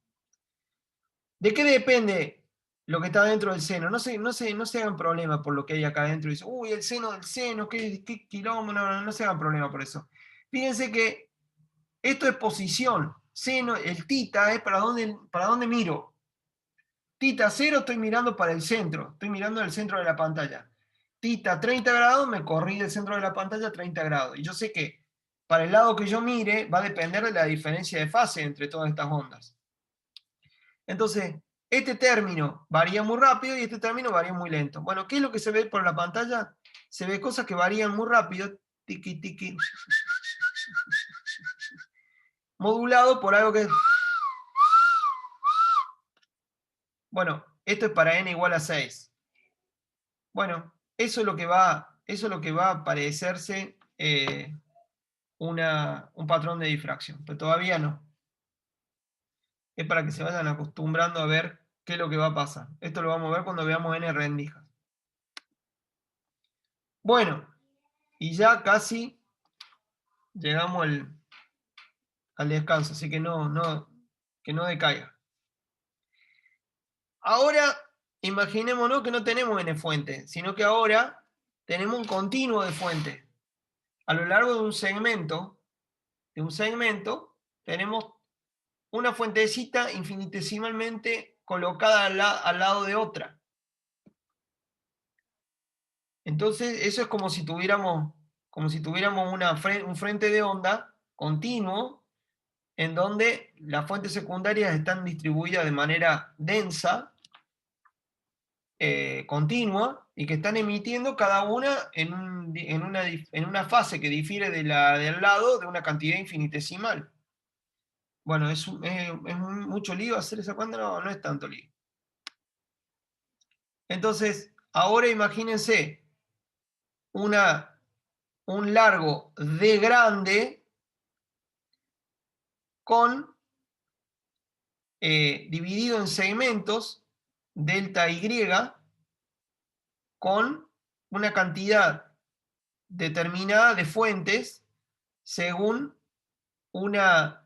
¿De qué depende lo que está dentro del seno? No se hagan problema por lo que hay acá adentro. Dicen, uy, el seno del seno, qué quilombo. No se hagan problema por eso. Fíjense que esto es posición. Seno, el tita es para dónde miro. Tita 0 estoy mirando para el centro. Estoy mirando el centro de la pantalla. Tita 30 grados, me corrí del centro de la pantalla 30 grados. Y yo sé que para el lado que yo mire va a depender de la diferencia de fase entre todas estas ondas. Entonces, este término varía muy rápido y este término varía muy lento. Bueno, ¿qué es lo que se ve por la pantalla? Se ve cosas que varían muy rápido, tiqui, tiqui, modulado por algo que... Bueno, esto es para n igual a 6. Bueno, eso es lo que va a parecerse un patrón de difracción, pero todavía no. Es para que se vayan acostumbrando a ver qué es lo que va a pasar. Esto lo vamos a ver cuando veamos n rendijas. Bueno, y ya casi llegamos al descanso, así que que no decaiga. Ahora, imaginémonos que no tenemos n fuente, sino que ahora tenemos un continuo de fuente. A lo largo de un segmento, tenemos una fuentecita infinitesimalmente colocada al lado de otra. Entonces, eso es como si tuviéramos un frente de onda continuo, en donde las fuentes secundarias están distribuidas de manera densa, continua, y que están emitiendo cada una en una fase que difiere de la del lado de una cantidad infinitesimal. Bueno, es mucho lío hacer esa cuenta, no es tanto lío. Entonces, ahora imagínense un largo D grande dividido en segmentos delta Y con una cantidad determinada de fuentes según una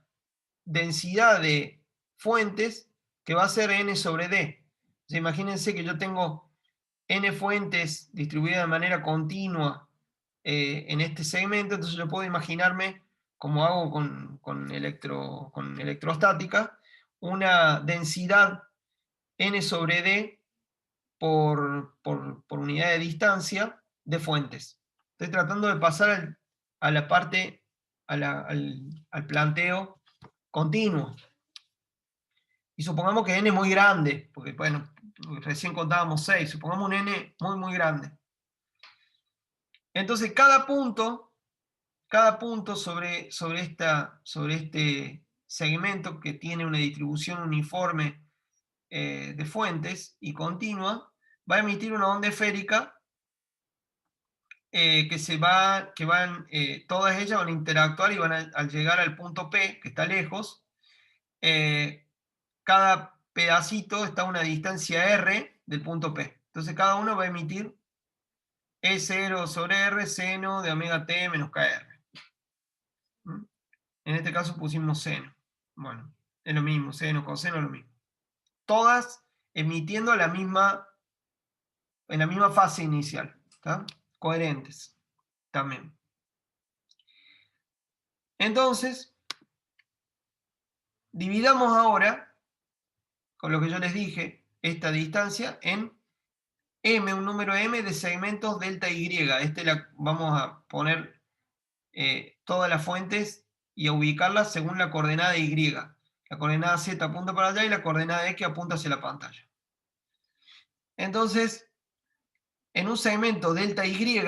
densidad de fuentes que va a ser n sobre d. O sea, imagínense que yo tengo n fuentes distribuidas de manera continua en este segmento, entonces yo puedo imaginarme, como hago con electrostática, una densidad n sobre d por unidad de distancia de fuentes. Estoy tratando de pasar a la parte, al planteo continuo. Y supongamos que n es muy grande, porque bueno, recién contábamos 6, supongamos un n muy, muy grande. Entonces, cada punto sobre este segmento que tiene una distribución uniforme de fuentes y continua, va a emitir una onda esférica todas ellas van a interactuar y al llegar al punto P, que está lejos, cada pedacito está a una distancia R del punto P. Entonces cada uno va a emitir E0 sobre R seno de omega t menos KR. En este caso pusimos seno. Bueno, es lo mismo, seno, coseno es lo mismo. Todas emitiendo en la misma fase inicial. ¿Está? Coherentes también. Entonces, dividamos ahora, con lo que yo les dije, esta distancia en m, un número m de segmentos delta y. Vamos a poner todas las fuentes y a ubicarlas según la coordenada y. La coordenada z apunta para allá y la coordenada x apunta hacia la pantalla. Entonces, en un segmento delta y,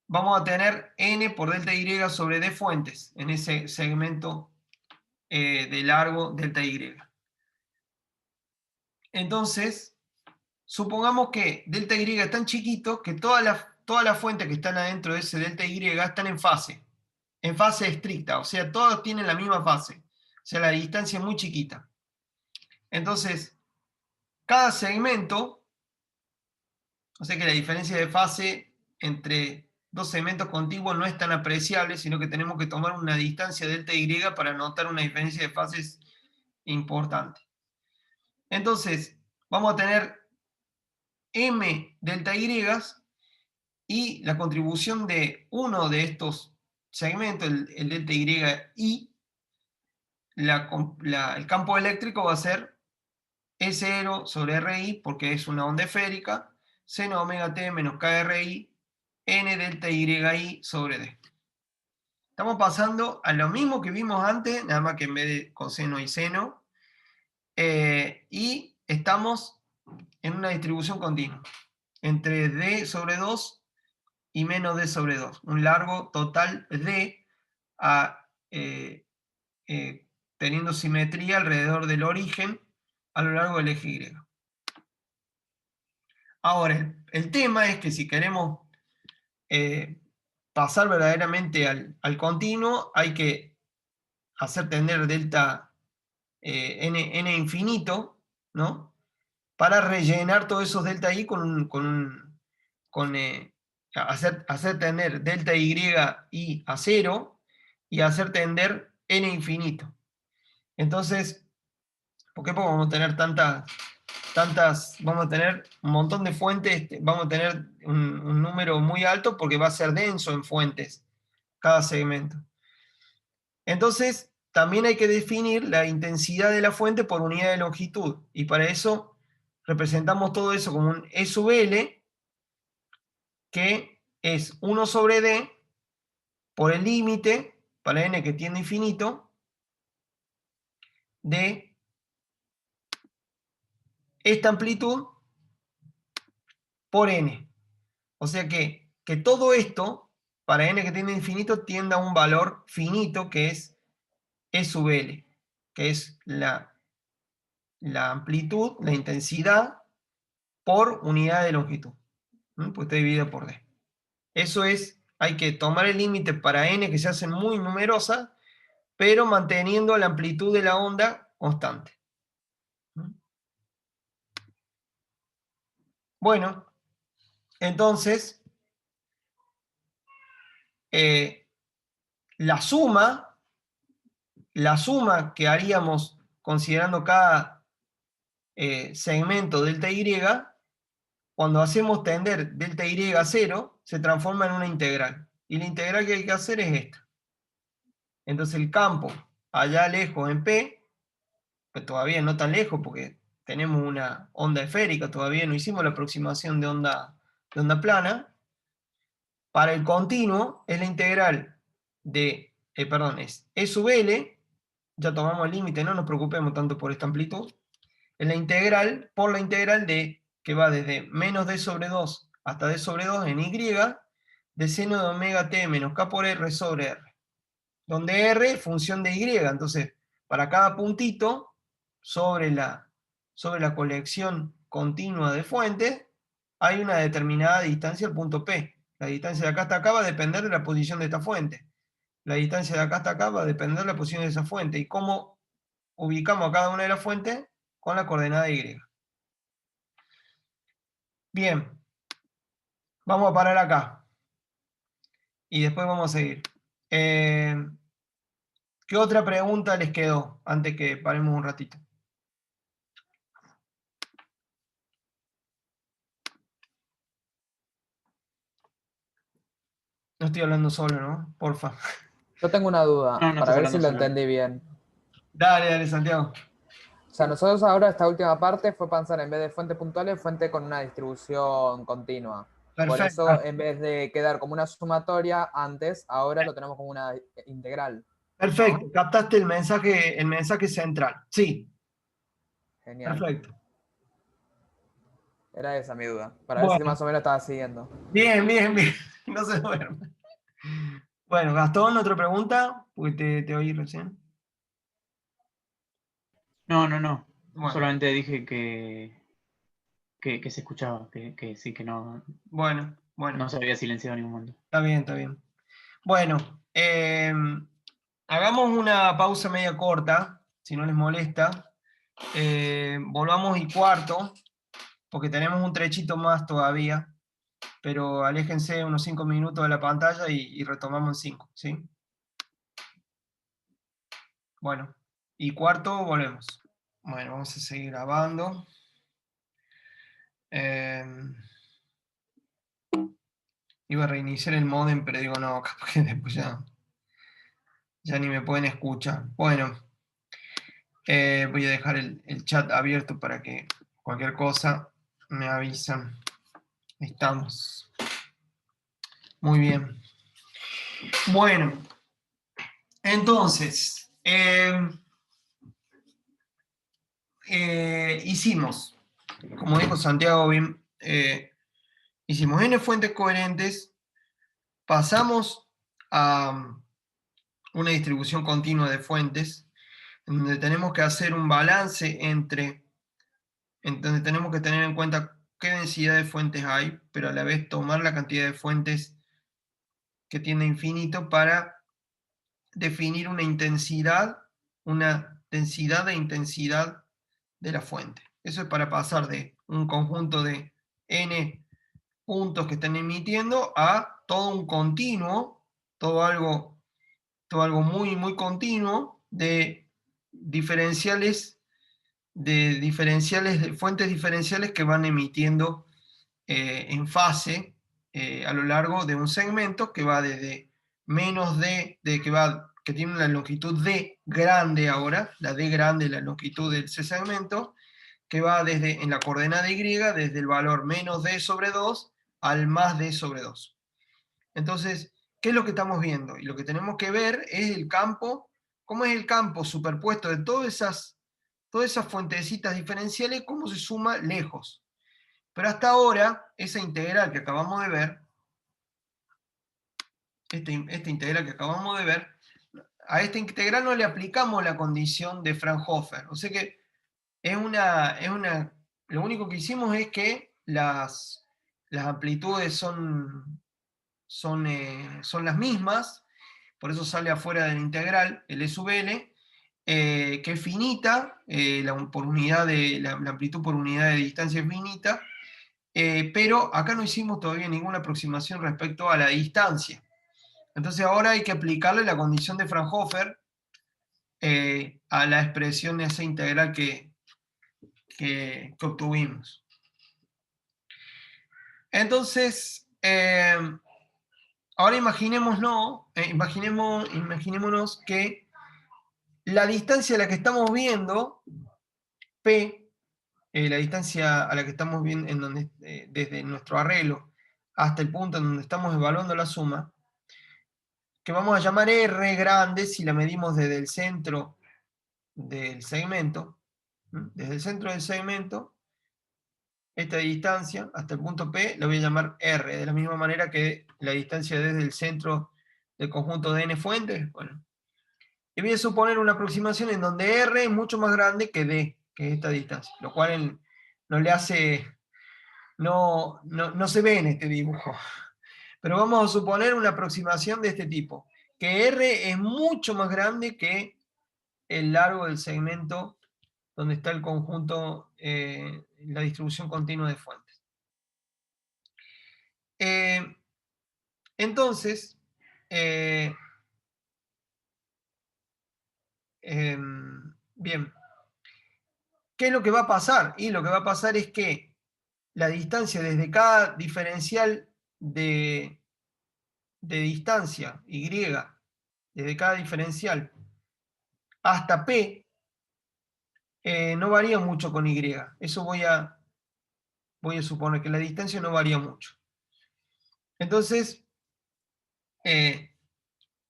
vamos a tener n por delta y sobre d fuentes en ese segmento de largo delta y. Entonces, supongamos que delta y es tan chiquito que todas las fuentes que están adentro de ese delta y están en fase estricta, o sea, todas tienen la misma fase, o sea, la distancia es muy chiquita. Entonces, cada segmento, o sea que la diferencia de fase entre dos segmentos contiguos no es tan apreciable, sino que tenemos que tomar una distancia delta y para notar una diferencia de fases importante. Entonces, vamos a tener m delta y la contribución de uno de estos segmentos, el delta y, el campo eléctrico va a ser E0 sobre RI, porque es una onda esférica, seno omega t menos KRI, n delta y sobre D. Estamos pasando a lo mismo que vimos antes, nada más que en vez de coseno y seno, y estamos en una distribución continua, entre D sobre 2 y menos D sobre 2, un largo total D teniendo simetría alrededor del origen a lo largo del eje Y. Ahora, el tema es que si queremos pasar verdaderamente al continuo, hay que hacer tender delta n infinito, ¿no? Para rellenar todos esos delta i hacer tender delta y a 0 y hacer tender n infinito. Entonces, ¿por qué? Porque vamos a tener vamos a tener un montón de fuentes, vamos a tener un número muy alto porque va a ser denso en fuentes cada segmento. Entonces, también hay que definir la intensidad de la fuente por unidad de longitud, y para eso representamos todo eso como un E sub L, que es 1 sobre D por el límite, para n que tiende a infinito, de esta amplitud por n. O sea que todo esto, para n que tiende a infinito, tiende a un valor finito, que es E sub L, que es la amplitud, la intensidad, por unidad de longitud. Pues está dividido por D. Eso es, hay que tomar el límite para n que se hacen muy numerosas, pero manteniendo la amplitud de la onda constante. Bueno, entonces, la suma que haríamos considerando cada segmento delta y, cuando hacemos tender delta y a 0, se transforma en una integral. Y la integral que hay que hacer es esta. Entonces el campo allá lejos en P, pues todavía no tan lejos porque tenemos una onda esférica, todavía no hicimos la aproximación de onda plana. Para el continuo es la integral de, es E sub L, ya tomamos el límite, no nos preocupemos tanto por esta amplitud, es la integral por la integral de, que va desde menos D sobre 2 hasta D sobre 2 en Y, de seno de omega t menos K por R sobre R. Donde R es función de Y, entonces para cada puntito sobre la colección continua de fuentes hay una determinada distancia al punto P. La distancia de acá hasta acá va a depender de la posición de esta fuente. La distancia de acá hasta acá va a depender de la posición de esa fuente. ¿Y cómo ubicamos a cada una de las fuentes? Con la coordenada Y. Bien, vamos a parar acá. Y después vamos a seguir. ¿Qué otra pregunta les quedó antes que paremos un ratito? No estoy hablando solo, ¿no? Porfa. Yo tengo una duda, No, no para estás ver si lo hablando solo. entendí bien. Dale, Santiago. O sea, nosotros ahora esta última parte fue pensar en vez de fuente puntuales, fuente con una distribución continua. Por Perfecto. eso, en vez de quedar como una sumatoria antes, ahora lo tenemos como una integral. Perfecto, captaste el mensaje central. Sí, Genial. perfecto. Era esa mi duda, para ver si Bueno, más o menos estaba siguiendo. bien. No se duerme. Bueno, Gastón, ¿otra pregunta? Porque te oí recién. No. Bueno, Solamente dije que se escuchaba, que sí, que no bueno. se había silenciado en ningún momento. Está bien. Bueno, hagamos una pausa media corta, si no les molesta. Volvamos y cuarto, porque tenemos un trechito más todavía. pero aléjense unos 5 minutos de la pantalla y retomamos en 5, ¿sí? Bueno, y cuarto, volvemos. Bueno, vamos a seguir grabando. Iba a reiniciar el modem, pero digo, no, capaz que después ya ni me pueden escuchar. Bueno, voy a dejar el chat abierto para que cualquier cosa me avisan. Ahí estamos. Muy bien. Bueno, entonces, hicimos, como dijo Santiago bien, hicimos n fuentes coherentes, pasamos a una distribución continua de fuentes, en donde tenemos que hacer un balance en donde tenemos que tener en cuenta qué densidad de fuentes hay, pero a la vez tomar la cantidad de fuentes que tiene infinito para definir una densidad e intensidad de la fuente. Eso es para pasar de un conjunto de n puntos que están emitiendo a todo un continuo, todo algo muy, muy continuo de diferenciales, de fuentes diferenciales que van emitiendo en fase a lo largo de un segmento que va desde menos d, que tiene una longitud d grande ahora, la d grande, la longitud de ese segmento, que va desde, en la coordenada y, desde el valor menos d sobre 2 al más d sobre 2. Entonces, ¿qué es lo que estamos viendo? Y lo que tenemos que ver es el campo, cómo es el campo superpuesto de todas esas fuentecitas diferenciales, cómo se suma lejos. Pero hasta ahora, esa integral que acabamos de ver, esta integral que acabamos de ver, a esta integral no le aplicamos la condición de Fraunhofer. O sea que lo único que hicimos es que las amplitudes son las mismas, por eso sale afuera de la integral, el E sub L, que es finita, la amplitud por unidad de distancia es finita, pero acá no hicimos todavía ninguna aproximación respecto a la distancia. Entonces ahora hay que aplicarle la condición de Fraunhofer a la expresión de esa integral que obtuvimos. Entonces, ahora imaginémonos que la distancia a la que estamos viendo, P, la distancia a la que estamos viendo desde nuestro arreglo hasta el punto en donde estamos evaluando la suma, que vamos a llamar R grande si la medimos desde el centro del segmento, desde el centro del segmento, esta distancia hasta el punto P la voy a llamar R, de la misma manera que la distancia desde el centro del conjunto de n fuentes. Bueno, y voy a suponer una aproximación en donde R es mucho más grande que D, que es esta distancia, lo cual no se ve en este dibujo. Pero vamos a suponer una aproximación de este tipo, que R es mucho más grande que el largo del segmento donde está el conjunto, la distribución continua de fuentes. Entonces, bien, ¿qué es lo que va a pasar? Y lo que va a pasar es que la distancia desde cada diferencial de distancia, Y, desde cada diferencial hasta P, no varía mucho con Y. Eso voy a suponer que la distancia no varía mucho. Entonces,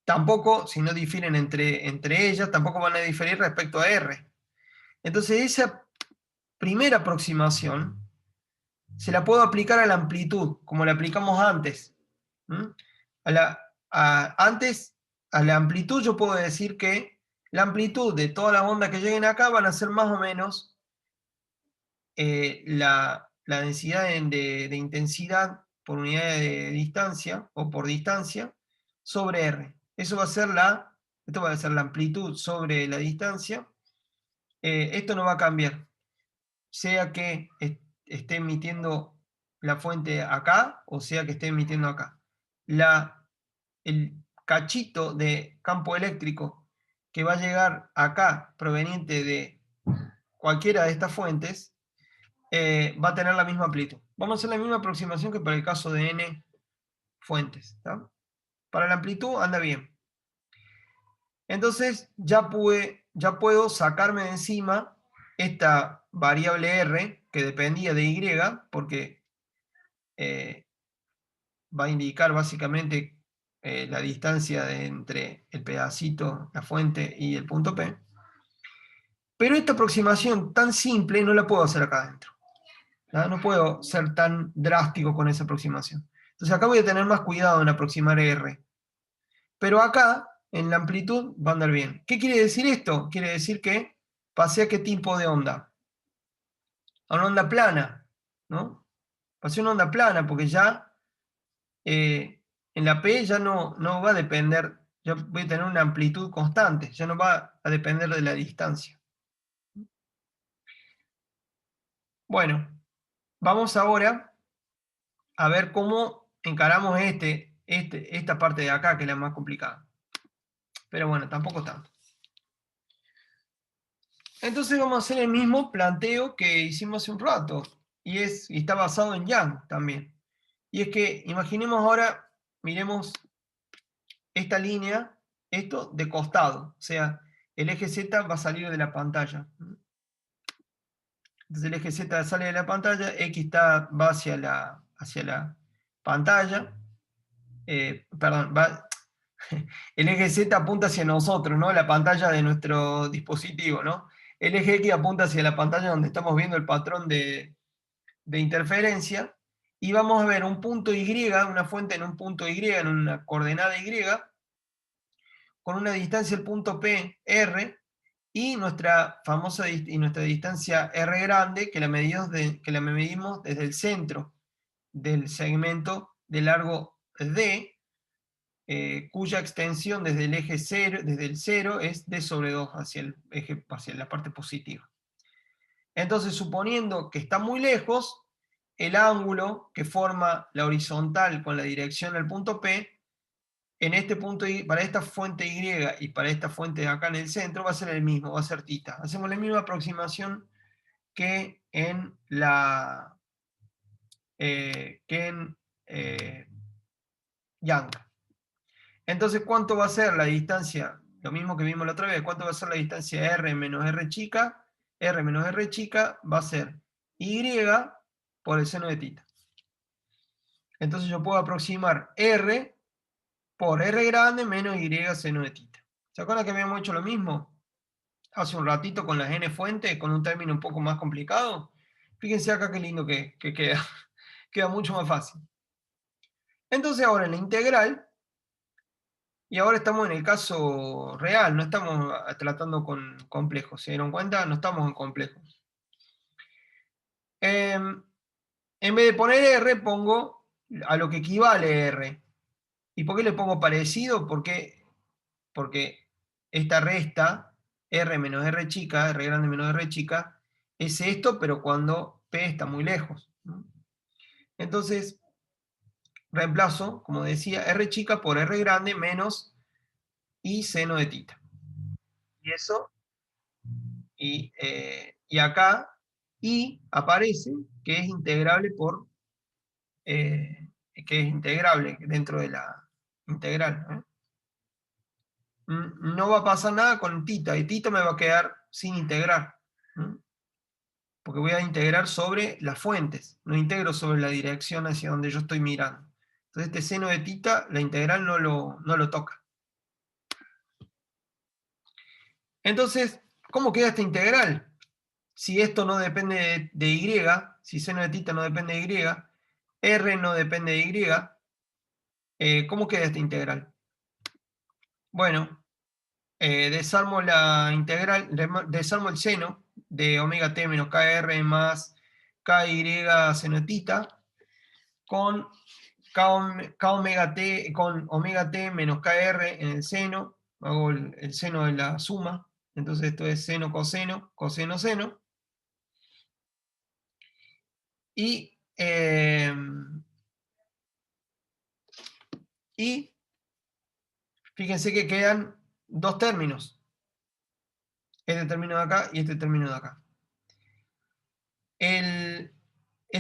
tampoco, si no difieren entre ellas, tampoco van a diferir respecto a R. Entonces, esa primera aproximación se la puedo aplicar a la amplitud, como la aplicamos antes. Antes, a la amplitud yo puedo decir que la amplitud de todas las ondas que lleguen acá van a ser más o menos la densidad de intensidad por unidad de distancia o por distancia sobre R. Esto va a ser la amplitud sobre la distancia. Esto no va a cambiar. Sea que esté emitiendo la fuente acá, o sea que esté emitiendo acá. El cachito de campo eléctrico que va a llegar acá, proveniente de cualquiera de estas fuentes, va a tener la misma amplitud. Vamos a hacer la misma aproximación que para el caso de n fuentes. ¿Tá? Para la amplitud anda bien. Entonces ya puedo sacarme de encima esta variable r que dependía de y, porque va a indicar básicamente la distancia entre el pedacito, la fuente y el punto P. Pero esta aproximación tan simple no la puedo hacer acá adentro. ¿No? No puedo ser tan drástico con esa aproximación. Entonces acá voy a tener más cuidado en aproximar R. Pero acá, en la amplitud, va a andar bien. ¿Qué quiere decir esto? Quiere decir que pasé a qué tipo de onda. A una onda plana, ¿no? Pasé a una onda plana porque ya en la P ya no va a depender, ya voy a tener una amplitud constante, ya no va a depender de la distancia. Bueno, vamos ahora a ver cómo encaramos esta parte de acá, que es la más complicada. Pero bueno, tampoco tanto. Entonces vamos a hacer el mismo planteo que hicimos hace un rato, y está basado en Young también. Y es que, imaginemos ahora, miremos esta línea, esto de costado, o sea, el eje Z va a salir de la pantalla. Entonces el eje Z sale de la pantalla, X va hacia la pantalla, perdón, el eje Z apunta hacia nosotros, ¿no? La pantalla de nuestro dispositivo, ¿no? El eje X apunta hacia la pantalla donde estamos viendo el patrón de interferencia, y vamos a ver un punto Y, una fuente en un punto Y, en una coordenada Y, con una distancia del punto P, R, y nuestra distancia R grande, que la medimos desde el centro del segmento de largo D, cuya extensión desde el eje 0, desde el 0, es D sobre 2 hacia la parte positiva. Entonces, suponiendo que está muy lejos, el ángulo que forma la horizontal con la dirección al punto P, en este punto para esta fuente Y y para esta fuente de acá en el centro va a ser el mismo, va a ser θ. Hacemos la misma aproximación que en Young. Entonces, ¿cuánto va a ser la distancia? Lo mismo que vimos la otra vez. ¿Cuánto va a ser la distancia R menos R chica? R menos R chica va a ser Y por el seno de θ. Entonces yo puedo aproximar R por R grande menos Y seno de θ. ¿Se acuerdan que habíamos hecho lo mismo hace un ratito con las n fuentes, con un término un poco más complicado? Fíjense acá qué lindo que queda. Queda mucho más fácil. Entonces ahora en la integral, y ahora estamos en el caso real, no estamos tratando con complejos. ¿Se dieron cuenta? No estamos en complejos. En vez de poner R, pongo a lo que equivale R. ¿Y por qué le pongo parecido? Porque esta resta, R menos R chica, R grande menos R chica, es esto, pero cuando P está muy lejos. Entonces, reemplazo, como decía, R chica por R grande menos I seno de θ. Y eso, y acá, I aparece que es integrable dentro de la integral. No va a pasar nada con θ, y θ me va a quedar sin integrar. Porque voy a integrar sobre las fuentes, no integro sobre la dirección hacia donde yo estoy mirando. Entonces este seno de θ, la integral no lo toca. Entonces, ¿cómo queda esta integral? Si esto no depende de Y, si seno de θ no depende de Y, R no depende de Y, ¿cómo queda esta integral? Bueno, desarmo la integral, desarmo el seno de omega t menos KR más KY seno de θ con K omega t, con omega t menos KR en el seno, hago el seno de la suma, entonces esto es seno, coseno, coseno, seno. Y Y fíjense que quedan dos términos. Este término de acá y este término de acá. El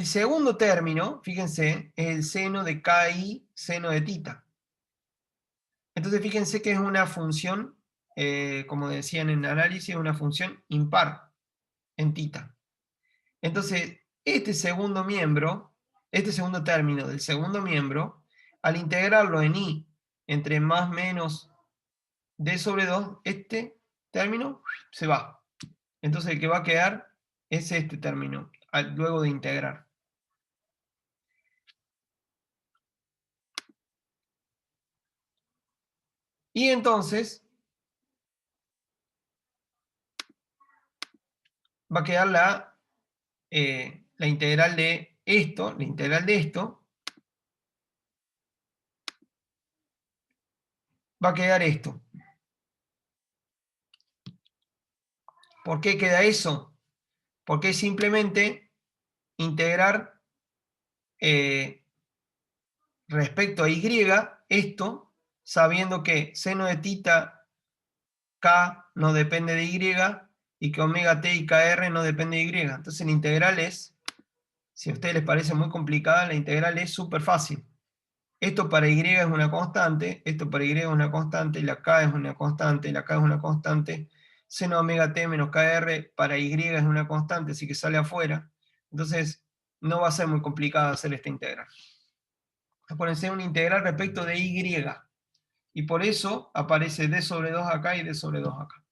segundo término, fíjense, es el seno de KI, seno de tita. Entonces fíjense que es una función, como decían en análisis, es una función impar en tita. Entonces, este segundo término del segundo miembro, al integrarlo en i entre más menos d sobre 2, este término se va. Entonces el que va a quedar es este término, luego de integrar. Y entonces va a quedar la integral de esto, va a quedar esto. ¿Por qué queda eso? Porque es simplemente integrar respecto a y esto, sabiendo que seno de tita k no depende de y que omega t y kr no depende de y. Entonces la integral es, si a ustedes les parece muy complicada, la integral es súper fácil. Esto para y es una constante, esto para y es una constante, y la k es una constante, y la k es una constante. Seno de omega t menos kr para y es una constante, así que sale afuera. Entonces no va a ser muy complicado hacer esta integral. Acuérdense, una integral respecto de y. Y por eso aparece d sobre 2 acá y d sobre 2 acá.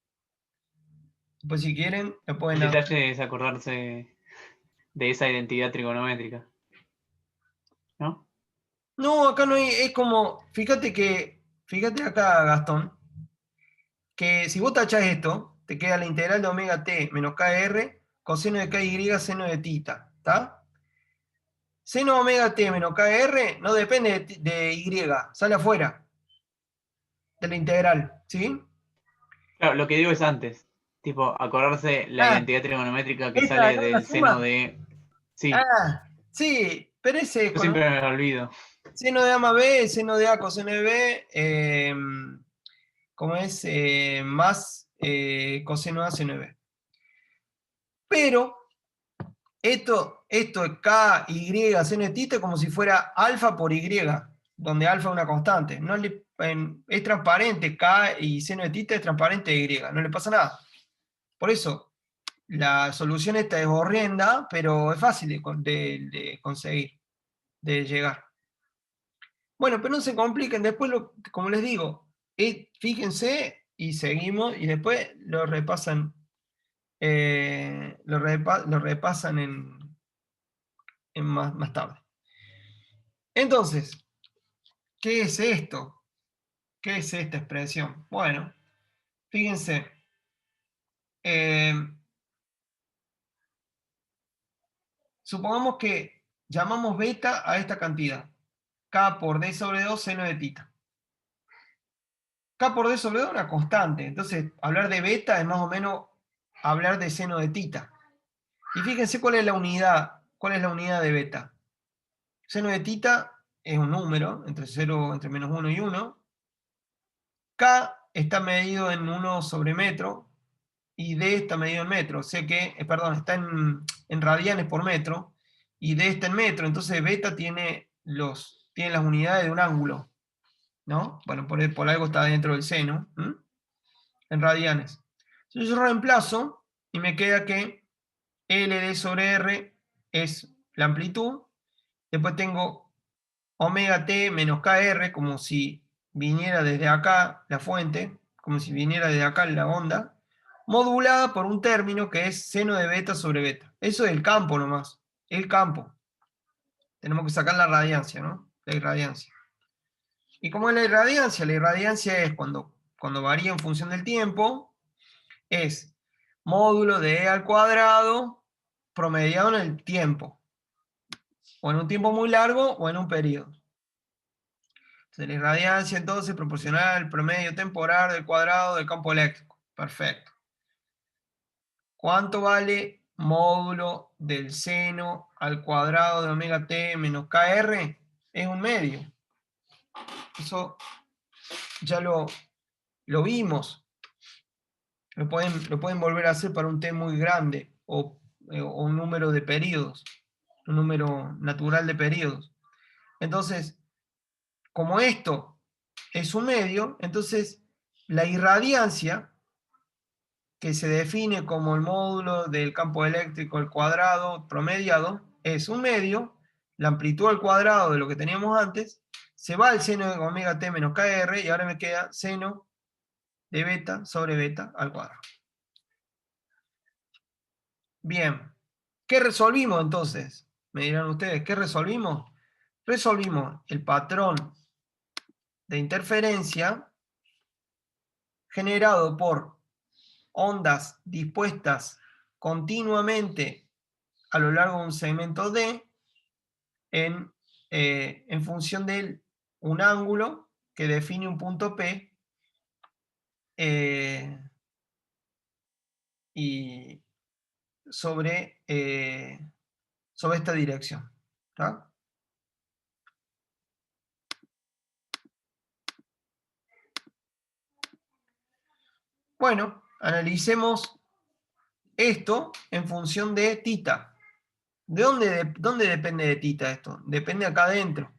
Pues si quieren, le pueden El detalle es acordarse de esa identidad trigonométrica, ¿no? No, acá no hay, es como, fíjate acá, Gastón, que si vos tachás esto, te queda la integral de omega t menos kr, coseno de ky, seno de tita, ¿está? Seno de omega t menos kr no depende de y, sale afuera de la integral, ¿sí? Claro, lo que digo es antes. Tipo, acordarse la identidad trigonométrica que sale ¿acá la del suma? seno de... Sí, Sí, pero ese yo siempre me lo olvido. seno de A más B, seno de A coseno de B, como es más coseno A seno de B. Pero esto es K, Y, seno de tita como si fuera alfa por Y, donde alfa es una constante. No es transparente, K y seno de tita es transparente Y, no le pasa nada. Por eso, la solución esta es horrenda, pero es fácil de conseguir, de llegar. Bueno, pero no se compliquen, después, como les digo, fíjense y seguimos, y después lo repasan, lo repasan en más tarde. Entonces, ¿qué es esto? ¿Qué es esta expresión? Bueno, fíjense, supongamos que llamamos beta a esta cantidad, k por d sobre 2 seno de tita. K por d sobre 2 es una constante, entonces hablar de beta es más o menos hablar de seno de tita. Y fíjense cuál es la unidad de beta. Seno de tita es un número, entre menos 1 y 1. K está medido en 1 sobre metro, y D está medido en metro, o sea que, perdón, está en radianes por metro, y D está en metro, entonces beta tiene las unidades de un ángulo, ¿no? Bueno, por algo está dentro del seno, en radianes. Entonces yo reemplazo y me queda que LD sobre R es la amplitud, después tengo omega t menos KR, como si viniera desde acá la fuente, como si viniera desde acá la onda, modulada por un término que es seno de beta sobre beta. Eso es el campo nomás, el campo. Tenemos que sacar la radiancia, ¿no? La irradiancia. ¿Y cómo es la irradiancia? La irradiancia es cuando varía en función del tiempo, es módulo de E al cuadrado promediado en el tiempo. O en un tiempo muy largo o en un periodo. Entonces, la irradiancia entonces es proporcional al promedio temporal del cuadrado del campo eléctrico. Perfecto. ¿Cuánto vale módulo del seno al cuadrado de omega t menos KR es un medio. Eso ya lo vimos. Lo pueden volver a hacer para un t muy grande o un número de periodos, un número natural de periodos. Entonces, como esto es un medio, entonces la irradiancia, que se define como el módulo del campo eléctrico al cuadrado promediado, es un medio, la amplitud al cuadrado de lo que teníamos antes, se va al seno de omega t menos KR y ahora me queda seno de beta sobre beta al cuadrado. Bien, ¿qué resolvimos entonces? Me dirán ustedes, ¿qué resolvimos? Resolvimos el patrón de interferencia generado por ondas dispuestas continuamente a lo largo de un segmento D en función de un ángulo que define un punto P y sobre esta dirección. ¿Tá? Bueno, analicemos esto en función de tita. ¿De dónde depende de tita esto? Depende acá adentro.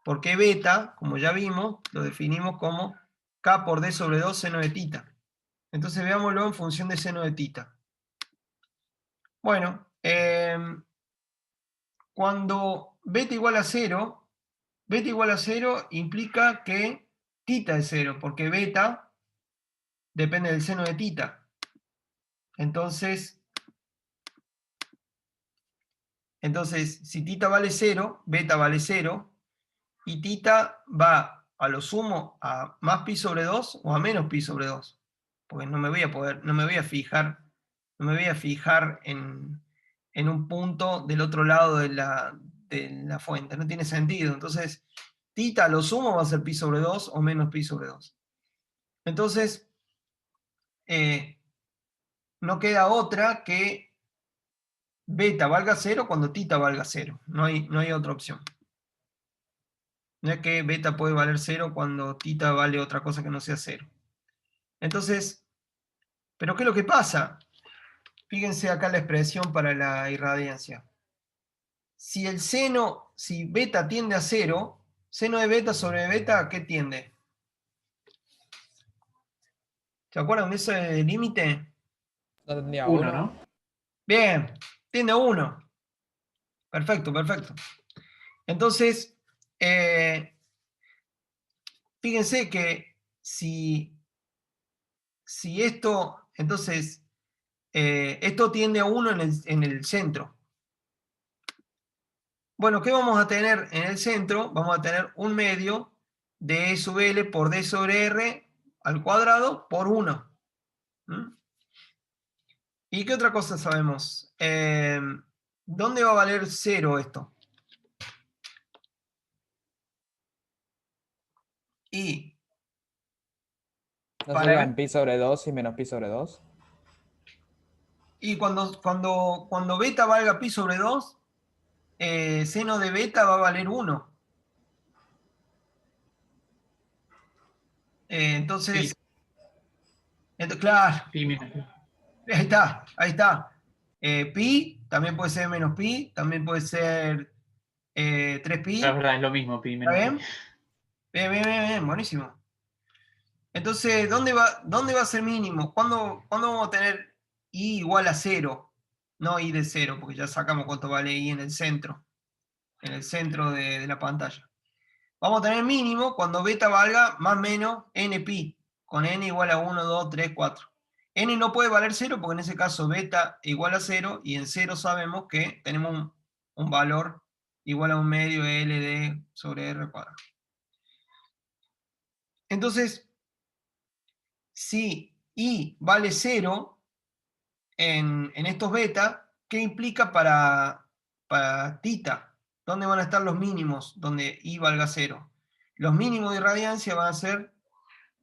Porque beta, como ya vimos, lo definimos como K por D sobre 2 seno de tita. Entonces veámoslo en función de seno de tita. Bueno, cuando beta igual a 0, beta igual a 0 implica que tita es 0, porque beta depende del seno de tita. Entonces, si tita vale 0, beta vale 0, y tita va a lo sumo a más pi sobre 2 o a menos pi sobre 2. Porque no me voy a fijar en un punto del otro lado de la fuente. No tiene sentido. Entonces, tita a lo sumo va a ser pi sobre 2 o menos pi sobre 2. Entonces, no queda otra que beta valga 0 cuando tita valga 0. No hay otra opción. No es que beta puede valer 0 cuando tita vale otra cosa que no sea 0. Entonces, ¿pero qué es lo que pasa? Fíjense acá la expresión para la irradiancia. Si beta tiende a 0, seno de beta sobre beta, ¿a qué tiende? ¿Se acuerdan de ese límite? No tenía 1, uno. ¿no? Bien, tiende a 1. Perfecto, perfecto. Entonces, fíjense que si esto, entonces, esto tiende a 1 en el centro. Bueno, ¿qué vamos a tener en el centro? Vamos a tener un medio de E sub L por D sobre R al cuadrado por 1. ¿Y qué otra cosa sabemos? ¿Dónde va a valer 0 esto? Y ¿No para serían pi sobre 2 y menos pi sobre 2? Y cuando beta valga pi sobre 2, seno de beta va a valer 1. Entonces, claro, Pi menos pi. ahí está. Pi también puede ser menos pi, también puede ser 3pi. Pero es verdad, es lo mismo, pi ¿Está menos bien? pi. Bien, buenísimo. Entonces, ¿dónde va a ser mínimo? ¿Cuándo vamos a tener i igual a 0? No i de 0, porque ya sacamos cuánto vale i en el centro de la pantalla. Vamos a tener mínimo cuando beta valga más o menos npi, con n igual a 1, 2, 3, 4. N no puede valer 0 porque en ese caso beta igual a 0 y en 0 sabemos que tenemos un valor igual a un medio LD sobre R cuadrado. Entonces, si I vale 0 en estos beta, ¿qué implica para tita? ¿Dónde van a estar los mínimos donde I valga 0? Los mínimos de irradiancia van a ser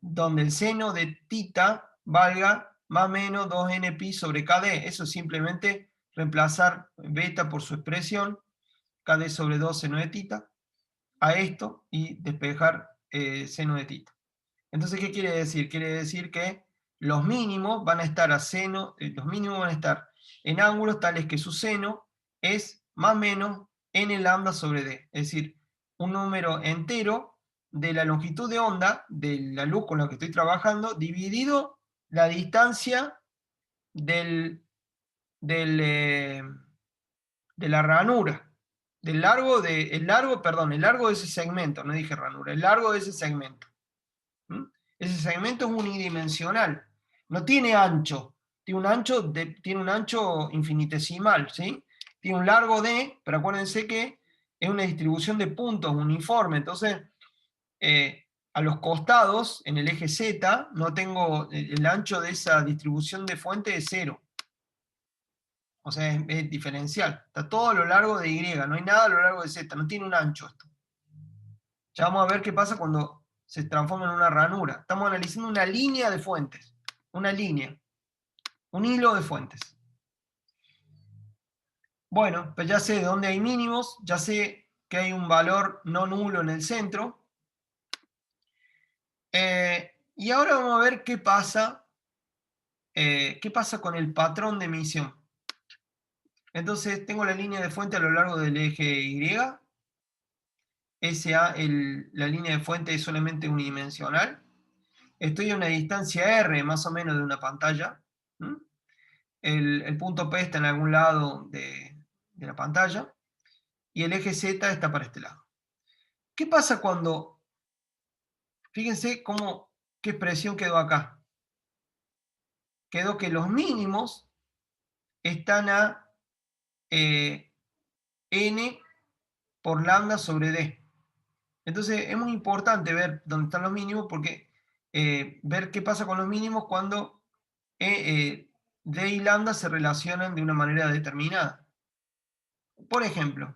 donde el seno de tita valga más o menos 2n pi sobre kd. Eso es simplemente reemplazar beta por su expresión, kd sobre 2 seno de tita, a esto y despejar seno de tita. Entonces, ¿qué quiere decir? Quiere decir que los mínimos van a estar los mínimos van a estar en ángulos tales que su seno es más o menos n lambda sobre d. Es decir, un número entero de la longitud de onda de la luz con la que estoy trabajando, dividido la distancia de la ranura. El largo de ese segmento, no dije ranura, el largo de ese segmento. ¿Mm? Ese segmento es unidimensional, no tiene ancho, tiene un ancho infinitesimal, ¿sí? Tiene un largo d, pero acuérdense que es una distribución de puntos uniforme, entonces a los costados, en el eje z, no tengo el ancho de esa distribución de fuente es 0. O sea, es diferencial. Está todo a lo largo de Y, no hay nada a lo largo de Z, no tiene un ancho esto. Ya vamos a ver qué pasa cuando se transforma en una ranura. Estamos analizando una línea de fuentes. Una línea. Un hilo de fuentes. Bueno, pues ya sé de dónde hay mínimos, ya sé que hay un valor no nulo en el centro. Y ahora vamos a ver qué pasa con el patrón de emisión. Entonces tengo la línea de fuente a lo largo del eje Y. La línea de fuente es solamente unidimensional. Estoy a una distancia R más o menos de una pantalla. El punto P está en algún lado de la pantalla. Y el eje Z está para este lado. ¿Qué pasa cuando... Fíjense qué expresión quedó acá. Quedó que los mínimos están a n por lambda sobre d. Entonces es muy importante ver dónde están los mínimos, porque ver qué pasa con los mínimos cuando d y lambda se relacionan de una manera determinada. Por ejemplo,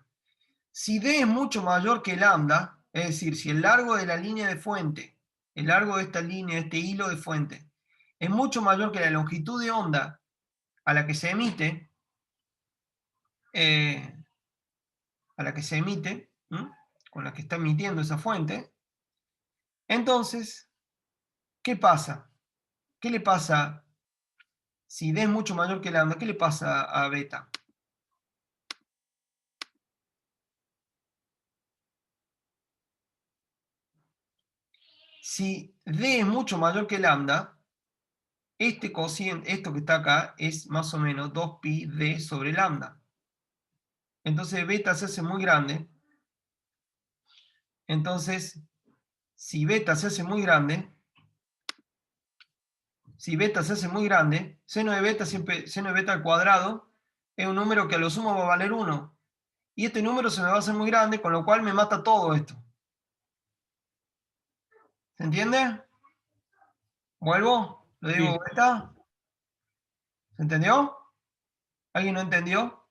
si d es mucho mayor que lambda, es decir, si el largo de la línea de fuente, el largo de esta línea, de este hilo de fuente, es mucho mayor que la longitud de onda a la que se emite, con la que está emitiendo esa fuente, entonces, ¿qué pasa? ¿Qué le pasa si d es mucho mayor que lambda? ¿Qué le pasa a beta? Si d es mucho mayor que lambda, este cociente, esto que está acá, es más o menos 2pi d sobre lambda. Entonces beta se hace muy grande. Entonces, si beta se hace muy grande, seno de beta al cuadrado es un número que a lo sumo va a valer 1. Y este número se me va a hacer muy grande, con lo cual me mata todo esto. ¿Se entiende? ¿Vuelvo? ¿Lo digo de vuelta? ¿Se entendió? ¿Alguien no entendió?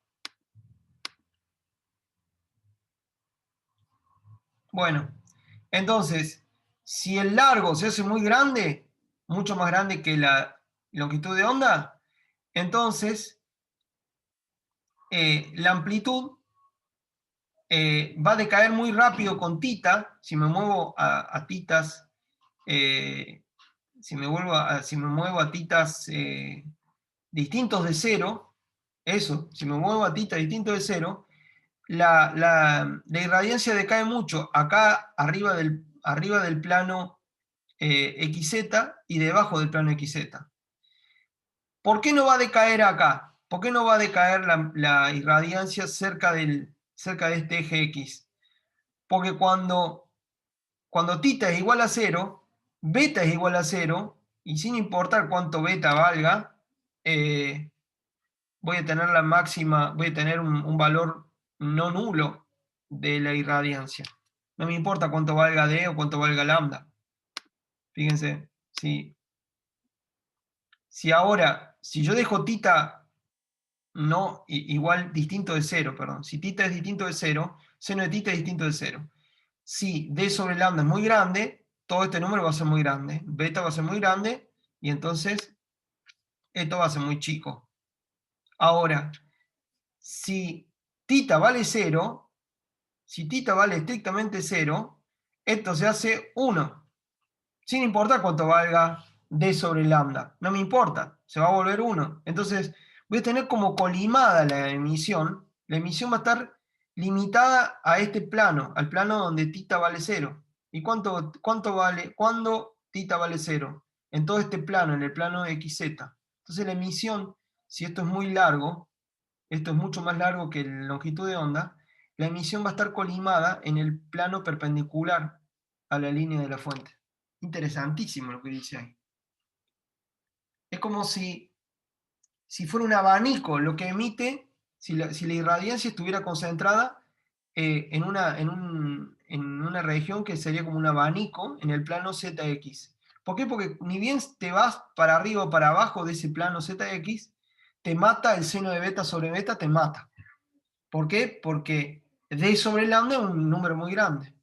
Bueno, entonces, si el largo se hace muy grande, mucho más grande que la longitud de onda, entonces la amplitud va a decaer muy rápido con tita. Si me muevo a titas, si me muevo a titas distintos de cero, si me muevo a titas distintos de cero, la irradiancia decae mucho acá arriba del plano XZ y debajo del plano XZ. ¿Por qué no va a decaer acá? ¿Por qué no va a decaer la irradiancia cerca de este eje X? Porque cuando tita es igual a 0, beta es igual a 0, y sin importar cuánto beta valga, voy a tener un valor no nulo de la irradiancia. No me importa cuánto valga D o cuánto valga lambda. Fíjense, si yo dejo tita distinto de 0, perdón. Si tita es distinto de 0, seno de tita es distinto de 0. Si D sobre lambda es muy grande, todo este número va a ser muy grande. Beta va a ser muy grande, y entonces esto va a ser muy chico. Ahora, si θ vale 0, si θ vale estrictamente 0, esto se hace 1. Sin importar cuánto valga d sobre lambda. No me importa, se va a volver 1. Entonces, voy a tener como colimada la emisión. La emisión va a estar limitada a este plano, al plano donde θ vale 0. ¿Y cuánto vale? ¿Cuándo θ vale 0? En todo este plano, en el plano de xz. Entonces la emisión, si esto es muy largo, esto es mucho más largo que la longitud de onda, la emisión va a estar colimada en el plano perpendicular a la línea de la fuente. Interesantísimo lo que dice ahí. Es como si fuera un abanico lo que emite, si la irradiancia estuviera concentrada en una región que sería como un abanico en el plano ZX. ¿Por qué? Porque ni bien te vas para arriba o para abajo de ese plano ZX, te mata el seno de beta sobre beta, te mata. ¿Por qué? Porque d sobre lambda es un número muy grande.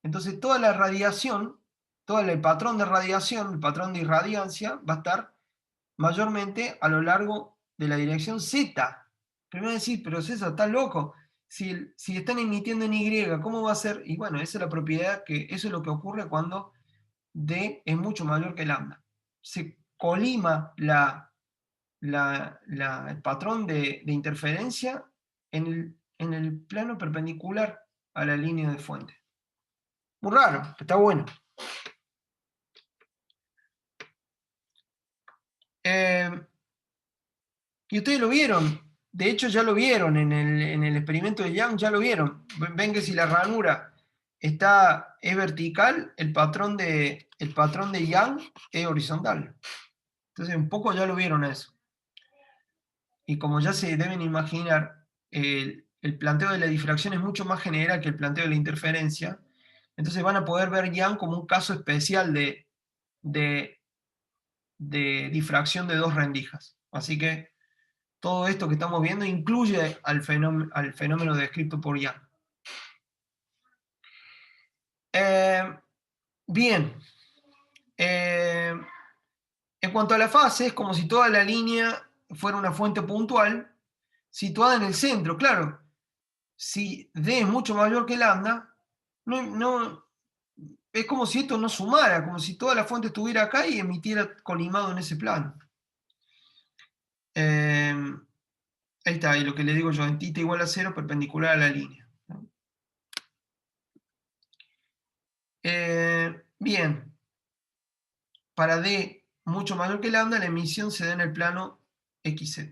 Entonces toda la radiación, todo el patrón de radiación, el patrón de irradiancia, va a estar mayormente a lo largo de la dirección Z. Primero decir, pero César, ¿estás loco? Si están emitiendo en Y, ¿cómo va a ser? Y bueno, esa es la propiedad, que eso es lo que ocurre cuando D es mucho mayor que lambda. Se colima el patrón de interferencia en el plano perpendicular a la línea de fuente. Muy raro, está bueno. Y ustedes lo vieron, de hecho ya lo vieron en el experimento de Young, ya lo vieron. Ven que si la ranura es vertical, el patrón de Young es horizontal. Entonces un poco ya lo vieron eso. Y como ya se deben imaginar, el planteo de la difracción es mucho más general que el planteo de la interferencia. Entonces van a poder ver Young como un caso especial de difracción de dos rendijas. Así que todo esto que estamos viendo incluye al fenómeno descrito por Young. Bien. En cuanto a la fase, es como si toda la línea fuera una fuente puntual situada en el centro. Claro, si D es mucho mayor que lambda, es como si esto no sumara, como si toda la fuente estuviera acá y emitiera colimado en ese plano. Ahí está, y lo que le digo yo, en θ igual a 0, perpendicular a la línea. Bien. Para D mucho mayor que lambda, la emisión se da en el plano XZ.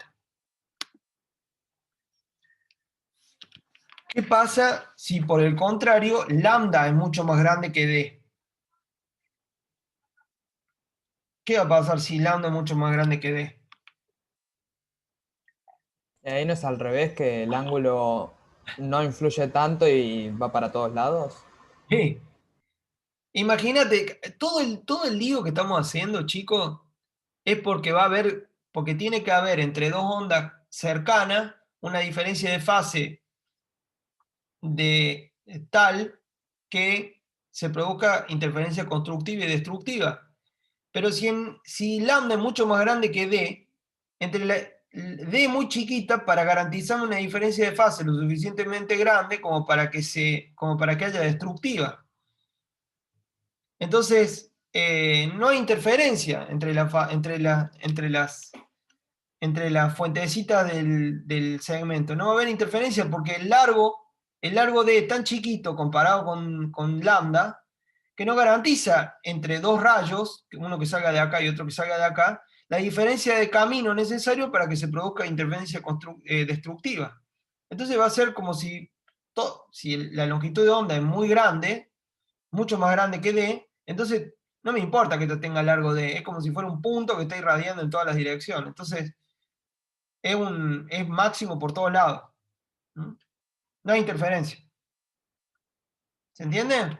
¿Qué pasa si por el contrario lambda es mucho más grande que D? ¿Qué va a pasar si lambda es mucho más grande que D? Ahí no es al revés, que el ángulo no influye tanto y va para todos lados. Sí. Imagínate, todo el lío que estamos haciendo, chicos, es porque tiene que haber entre dos ondas cercanas una diferencia de fase de tal que se produzca interferencia constructiva y destructiva. Pero si lambda es mucho más grande que D, entre D es muy chiquita para garantizar una diferencia de fase lo suficientemente grande como para que haya destructiva. Entonces, no hay interferencia entre las fuentecitas del segmento. No va a haber interferencia porque el largo D es tan chiquito comparado con lambda, que no garantiza entre dos rayos, uno que salga de acá y otro que salga de acá, la diferencia de camino necesario para que se produzca interferencia destructiva. Entonces va a ser como si la longitud de onda es muy grande, mucho más grande que D, entonces no me importa que esto tenga largo D, es como si fuera un punto que está irradiando en todas las direcciones. Entonces es máximo por todos lados. ¿No? No hay interferencia. ¿Se entiende?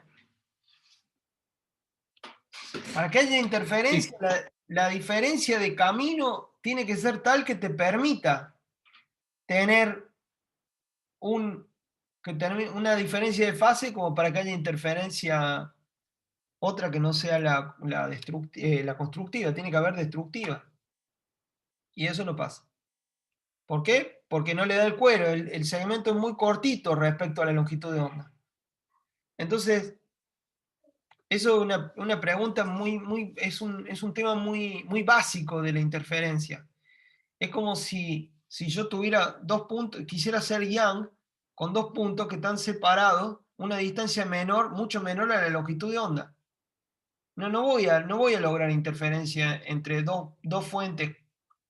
Para que haya interferencia, la diferencia de camino tiene que ser tal que te permita tener una diferencia de fase como para que haya interferencia otra que no sea la constructiva. Tiene que haber destructiva. Y eso no pasa. ¿Por qué? Porque no le da el cuero, el segmento es muy cortito respecto a la longitud de onda. Entonces, eso es una pregunta es un tema muy básico de la interferencia. Es como si yo tuviera 2 puntos, quisiera hacer Young con 2 puntos que están separados, una distancia menor, mucho menor a la longitud de onda. No voy a lograr interferencia entre dos fuentes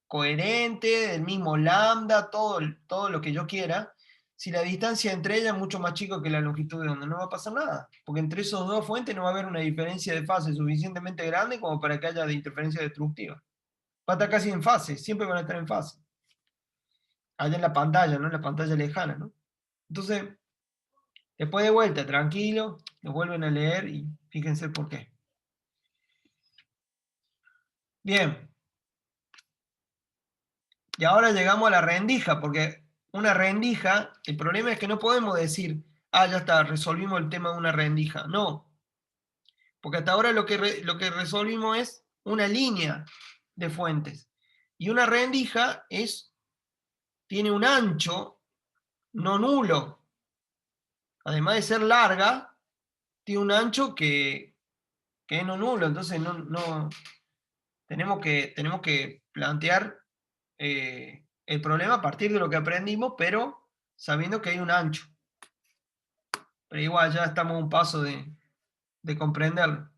coherentes, del mismo lambda, todo lo que yo quiera, si la distancia entre ellas es mucho más chica que la longitud de onda. No va a pasar nada, porque entre esos dos fuentes no va a haber una diferencia de fase suficientemente grande como para que haya de interferencia destructiva. Va a estar casi en fase, siempre van a estar en fase. Allá en la pantalla, ¿no? En la pantalla lejana, ¿no? Entonces, después de vuelta, tranquilo, lo vuelven a leer y fíjense por qué. Bien. Y ahora llegamos a la rendija, porque una rendija, el problema es que no podemos decir, ah, ya está, resolvimos el tema de una rendija. No, porque hasta ahora lo que resolvimos es una línea de fuentes. Y una rendija tiene un ancho no nulo. Además de ser larga, tiene un ancho que es no nulo. Entonces tenemos que plantear el problema a partir de lo que aprendimos, pero sabiendo que hay un ancho. Pero igual ya estamos a un paso de comprenderlo.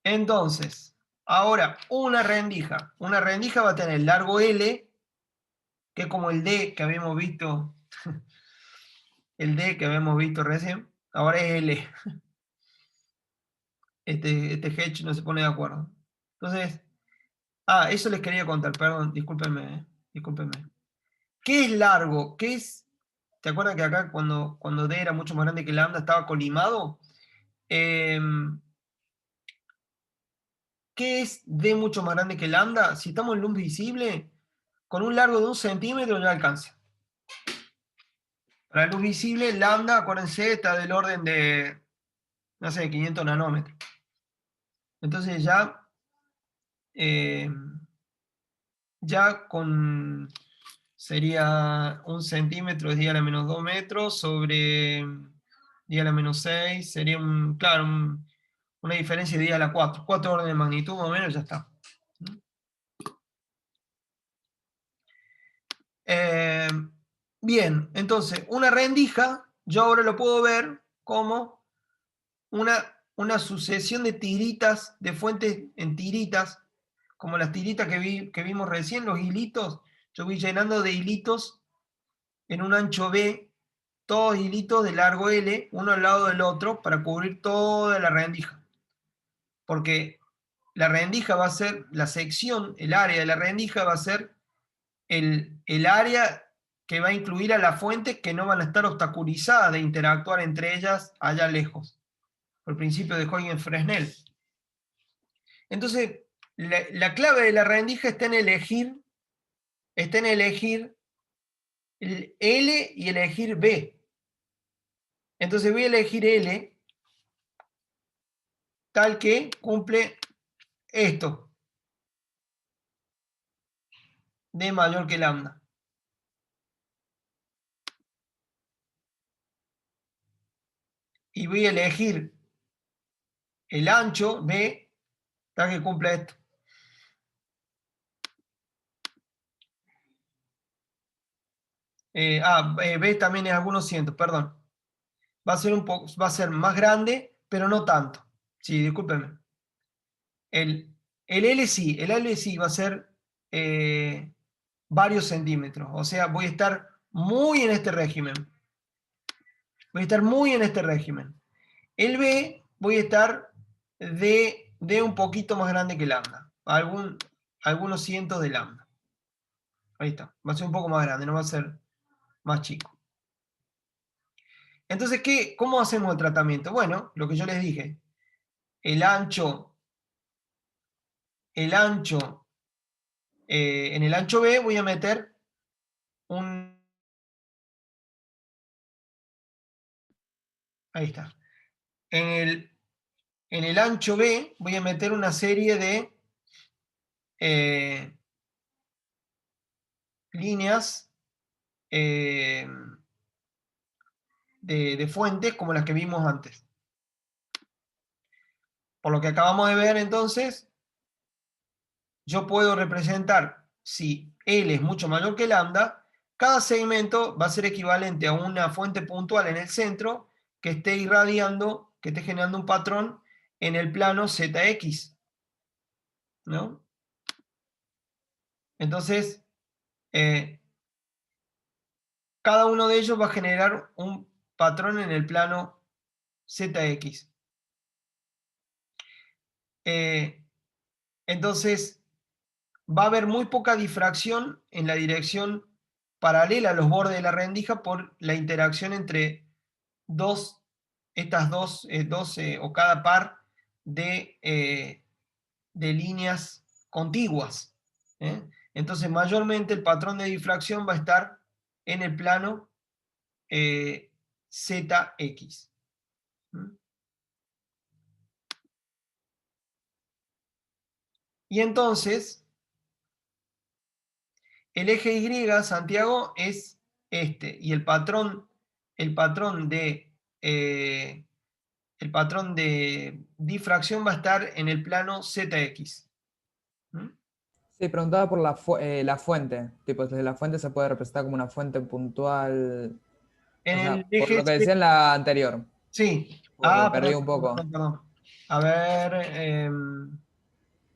Entonces, ahora una rendija. Una rendija va a tener largo L, que es como el D que habíamos visto, el D que habíamos visto recién. Ahora es L. Este hedge no se pone de acuerdo. Entonces, eso les quería contar, perdón, discúlpenme. ¿Qué es largo? ¿Te acuerdas que acá cuando D era mucho más grande que lambda estaba colimado? ¿Qué es D mucho más grande que lambda? Si estamos en luz visible, con un largo de 1 centímetro ya alcanza. Para luz visible, lambda, acuérdense, está del orden de, no sé, 500 nanómetros. Entonces ya sería 1 centímetro es 10 a la menos 2 metros sobre 10 a la menos 6, sería una diferencia de 10 a la 4, 4 órdenes de magnitud más o menos, ya está. Bien, entonces, una rendija, yo ahora lo puedo ver como una sucesión de tiritas, de fuentes en tiritas, como las tiritas que vimos recién, los hilitos. Yo voy llenando de hilitos en un ancho B, todos hilitos de largo L, uno al lado del otro, para cubrir toda la rendija. Porque la rendija va a ser, la sección, el área de la rendija va a ser el área que va a incluir a las fuentes que no van a estar obstaculizadas de interactuar entre ellas allá lejos, por el principio de Huygens-Fresnel. Entonces, la clave de la rendija está en elegir el L y elegir B. Entonces voy a elegir L tal que cumple esto, D mayor que lambda. Y voy a elegir el ancho B tal que cumpla esto. B también es algunos cientos, perdón. Va a ser más grande, pero no tanto. Sí, discúlpenme. El L sí va a ser varios centímetros. O sea, voy a estar muy en este régimen. El B voy a estar de un poquito más grande que lambda. Algunos cientos de lambda. Ahí está. Va a ser un poco más grande, no va a ser más chico. Entonces, ¿cómo hacemos el tratamiento? Bueno, lo que yo les dije. El ancho en el ancho B voy a meter ahí está. En el ancho B voy a meter una serie de líneas de fuentes como las que vimos antes. Por lo que acabamos de ver, entonces, yo puedo representar, si L es mucho mayor que lambda, cada segmento va a ser equivalente a una fuente puntual en el centro que esté irradiando, que esté generando un patrón en el plano ZX, ¿no? Entonces, cada uno de ellos va a generar un patrón en el plano ZX. Entonces, va a haber muy poca difracción en la dirección paralela a los bordes de la rendija por la interacción entre estas dos o cada par de líneas contiguas. Entonces, mayormente el patrón de difracción va a estar en el plano ZX. Y entonces, el eje Y, Santiago, es este, y el patrón de difracción va a estar en el plano ZX. Sí, preguntaba por la fuente. Tipo, desde la fuente se puede representar como una fuente puntual. En O sea, el por eje lo que decía en la anterior. Sí. Porque me perdí un poco. Perdón. A ver.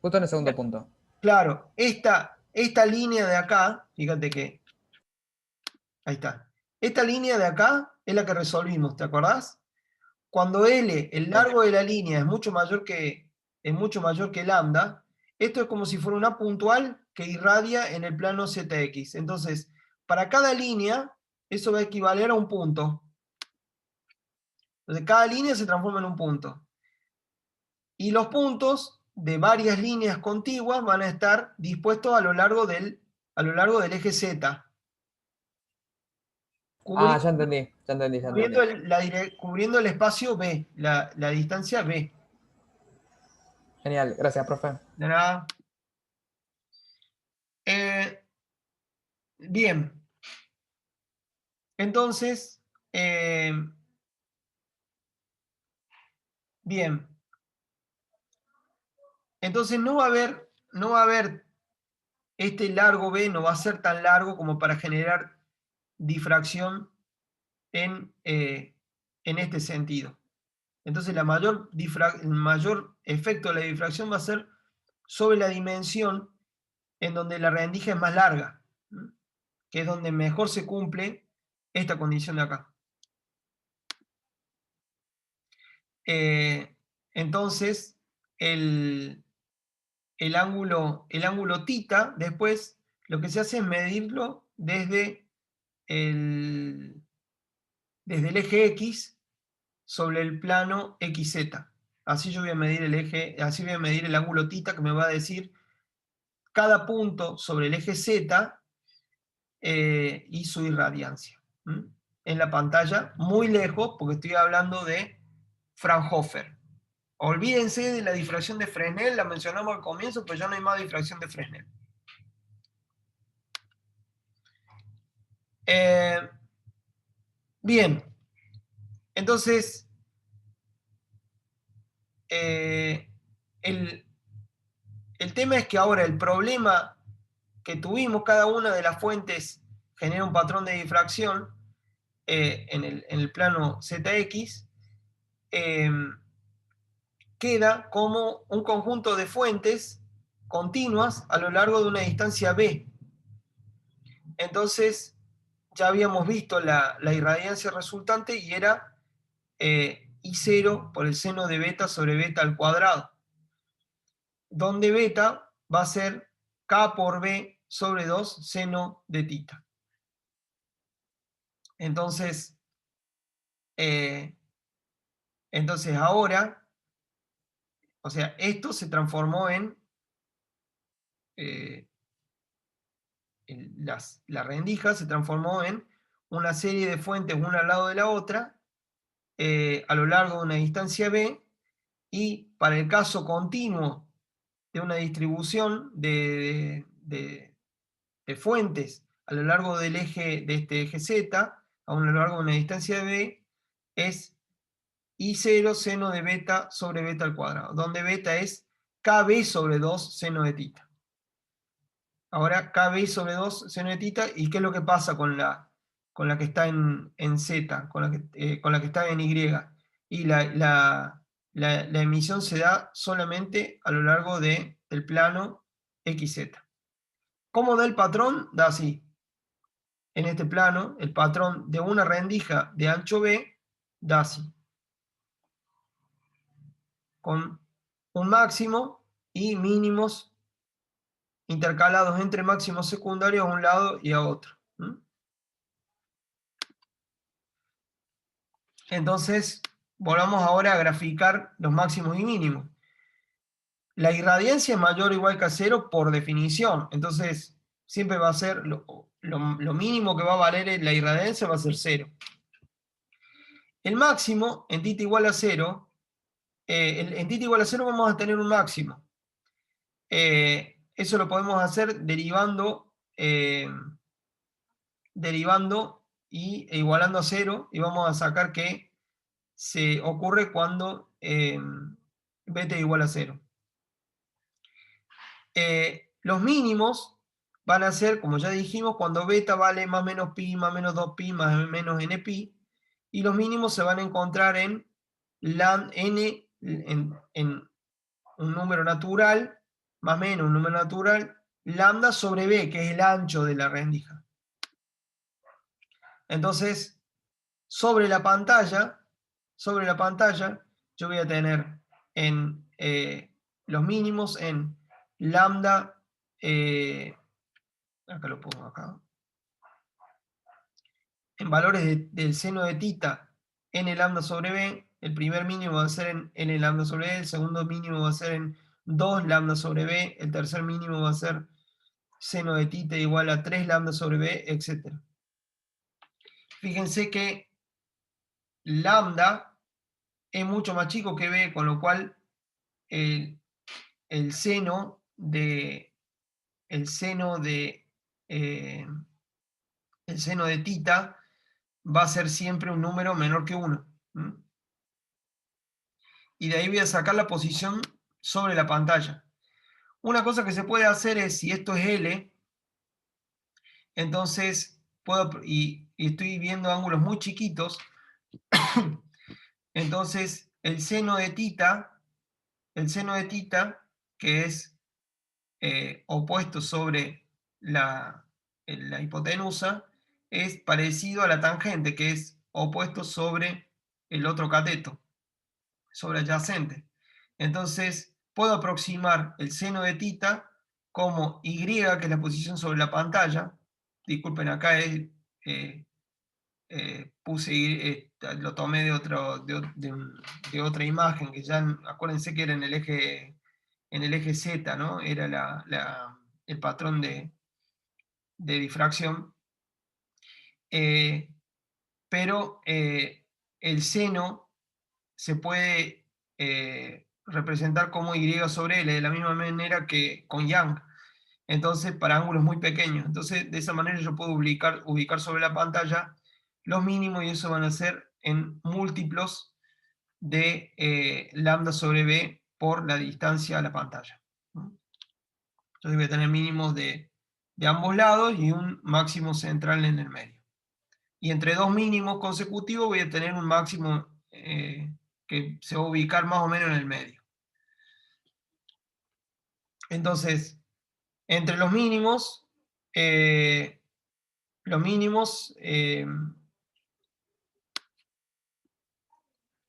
Justo en el segundo punto. Claro, esta línea de acá, fíjate que. Ahí está. Esta línea de acá es la que resolvimos, ¿te acordás? Cuando L, el largo de la línea, es mucho mayor que lambda, esto es como si fuera una puntual que irradia en el plano ZX. Entonces, para cada línea, eso va a equivaler a un punto. Entonces, cada línea se transforma en un punto. Y los puntos de varias líneas contiguas van a estar dispuestos a lo largo del eje Z. Ya entendí. Cubriendo el espacio B, la distancia B. Genial, gracias, profe. De nada. Bien. Entonces, bien. Entonces no va a haber este largo B, no va a ser tan largo como para generar difracción en este sentido. Entonces el mayor efecto de la difracción va a ser sobre la dimensión en donde la rendija es más larga, que es donde mejor se cumple esta condición de acá. Entonces, el ángulo θ, después lo que se hace es medirlo desde el eje X sobre el plano XZ. Así yo voy a medir así voy a medir el ángulo θ, que me va a decir cada punto sobre el eje Z y su irradiancia. En la pantalla, muy lejos, porque estoy hablando de Fraunhofer. Olvídense de la difracción de Fresnel, la mencionamos al comienzo, pero ya no hay más difracción de Fresnel. Bien, entonces, el tema es que ahora el problema que tuvimos, cada una de las fuentes genera un patrón de difracción en el plano ZX, queda como un conjunto de fuentes continuas a lo largo de una distancia B. Entonces, ya habíamos visto la irradiancia resultante y era I0 por el seno de beta sobre beta al cuadrado, donde beta va a ser K por B sobre 2 seno de θ. Entonces ahora, o sea, esto se transformó en la rendija se transformó en una serie de fuentes una al lado de la otra a lo largo de una distancia B, y para el caso continuo de una distribución de fuentes a lo largo del eje, de este eje Z, a lo largo de una distancia de B, es I0 seno de beta sobre beta al cuadrado, donde beta es KB sobre 2 seno de tita. Ahora KB sobre 2 seno de tita, ¿y qué es lo que pasa con la que está en Z, con la que está en Y? Y la emisión se da solamente a lo largo del plano XZ. ¿Cómo da el patrón? Da así. En este plano, el patrón de una rendija de ancho B da así. Con un máximo y mínimos intercalados entre máximos secundarios a un lado y a otro. Entonces, volvamos ahora a graficar los máximos y mínimos. La irradiancia es mayor o igual que a 0 por definición. Entonces, siempre va a ser lo mínimo que va a valer la irradiancia va a ser 0. El máximo, en θ igual a 0, en θ igual a 0 vamos a tener un máximo. Eso lo podemos hacer derivando e igualando a 0, y vamos a sacar que se ocurre cuando beta igual a 0. Los mínimos van a ser, como ya dijimos, cuando beta vale más menos pi, más menos 2pi, más menos npi, y los mínimos se van a encontrar en n, en un número natural, más menos un número natural, lambda sobre b, que es el ancho de la rendija. Entonces, sobre la pantalla, yo voy a tener en los mínimos en lambda, acá lo pongo acá, en valores del seno de tita n lambda sobre b. El primer mínimo va a ser en n lambda sobre b, el segundo mínimo va a ser en 2 lambda sobre b, el tercer mínimo va a ser seno de tita igual a 3 lambda sobre b, etc. Fíjense que lambda es mucho más chico que b, con lo cual el seno de tita va a ser siempre un número menor que 1. Y de ahí voy a sacar la posición sobre la pantalla. Una cosa que se puede hacer es, si esto es L, entonces y estoy viendo ángulos muy chiquitos, entonces el seno de tita, que es opuesto sobre la hipotenusa, es parecido a la tangente, que es opuesto sobre el otro cateto, sobre adyacente. Entonces, puedo aproximar el seno de tita como Y, que es la posición sobre la pantalla. Disculpen, acá lo tomé de otra imagen, que ya, acuérdense que era en el eje Z, ¿no? Era el patrón de difracción. Pero el seno se puede representar como Y sobre L, de la misma manera que con Young. Entonces, para ángulos muy pequeños. Entonces, de esa manera yo puedo ubicar sobre la pantalla los mínimos, y eso van a ser en múltiplos de lambda sobre b por la distancia a la pantalla. Entonces voy a tener mínimos de ambos lados y un máximo central en el medio. Y entre dos mínimos consecutivos voy a tener un máximo que se va a ubicar más o menos en el medio. Entonces, entre los mínimos,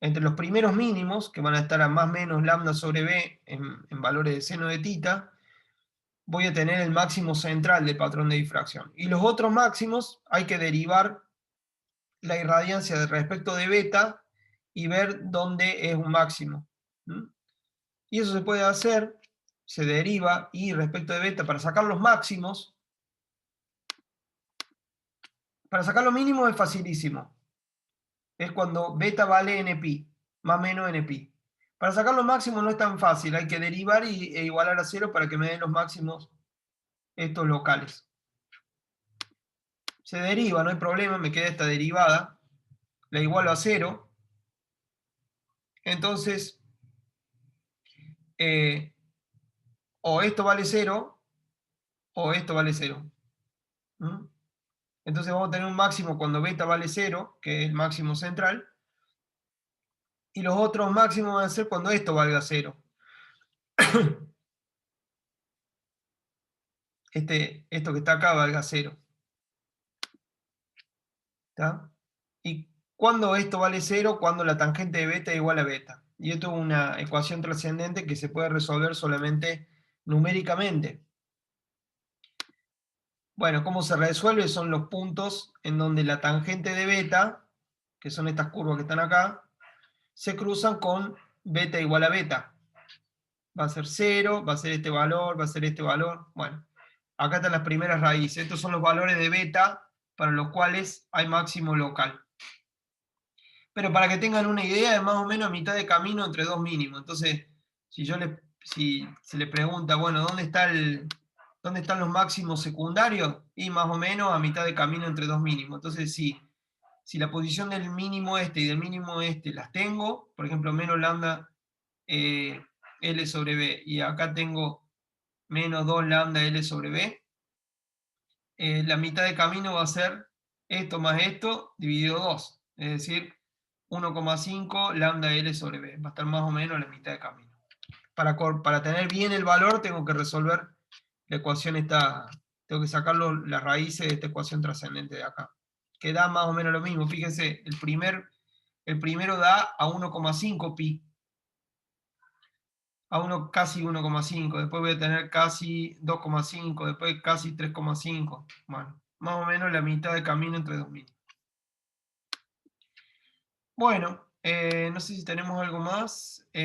entre los primeros mínimos, que van a estar a más o menos lambda sobre b en valores de seno de tita, voy a tener el máximo central del patrón de difracción. Y los otros máximos hay que derivar la irradiancia respecto de beta y ver dónde es un máximo. Y eso se puede hacer, se deriva, y respecto de beta, para sacar los máximos, para sacar los mínimos es facilísimo. Es cuando beta vale npi, más o menos npi. Para sacar los máximos no es tan fácil, hay que derivar e igualar a 0 para que me den los máximos estos locales. se deriva, no hay problema, me queda esta derivada, la igualo a 0. Entonces, o esto vale 0, o esto vale 0. ¿Mm? Entonces vamos a tener un máximo cuando beta vale 0, que es el máximo central, y los otros máximos van a ser cuando esto valga 0. Esto que está acá valga 0. ¿Está? ¿Y cuando esto vale 0? Cuando la tangente de beta es igual a beta. Y esto es una ecuación trascendente que se puede resolver solamente numéricamente. Bueno, ¿cómo se resuelve? Son los puntos en donde la tangente de beta, que son estas curvas que están acá, se cruzan con beta igual a beta. Va a ser 0, va a ser este valor, va a ser este valor. Bueno, acá están las primeras raíces. Estos son los valores de beta para los cuales hay máximo local. Pero para que tengan una idea, es más o menos a mitad de camino entre dos mínimos. Entonces, si se le pregunta, bueno, ¿dónde están los máximos secundarios? Y más o menos a mitad de camino entre dos mínimos. Entonces, si la posición del mínimo este y del mínimo este las tengo, por ejemplo, menos lambda L sobre B, y acá tengo menos 2 lambda L sobre B, la mitad de camino va a ser esto más esto dividido 2, es decir, 1,5 lambda L sobre B, va a estar más o menos a la mitad de camino. Para tener bien el valor tengo que resolver la ecuación esta, tengo que sacar las raíces de esta ecuación trascendente de acá, que da más o menos lo mismo. Fíjense, el primero da a 1,5 pi, casi 1,5, después voy a tener casi 2,5, después casi 3,5. Bueno, más o menos la mitad de camino entre dos mínimos. Bueno, no sé si tenemos algo más. Y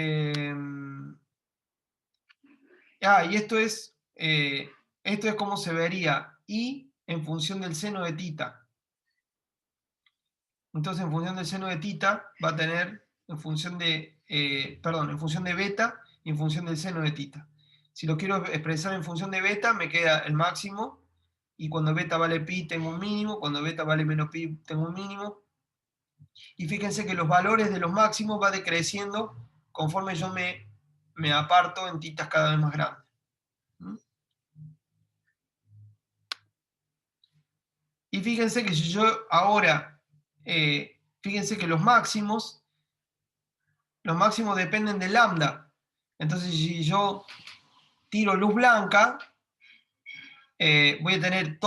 esto es cómo se vería I en función del seno de tita. Entonces, en función del seno de tita, va a tener en función de beta y en función del seno de tita. Si lo quiero expresar en función de beta, me queda el máximo, y cuando beta vale pi tengo un mínimo, cuando beta vale menos pi tengo un mínimo. Y fíjense que los valores de los máximos van decreciendo conforme yo me aparto en titas cada vez más grandes. Y fíjense que si yo ahora, fíjense que los máximos dependen de lambda. Entonces, si yo tiro luz blanca, voy a tener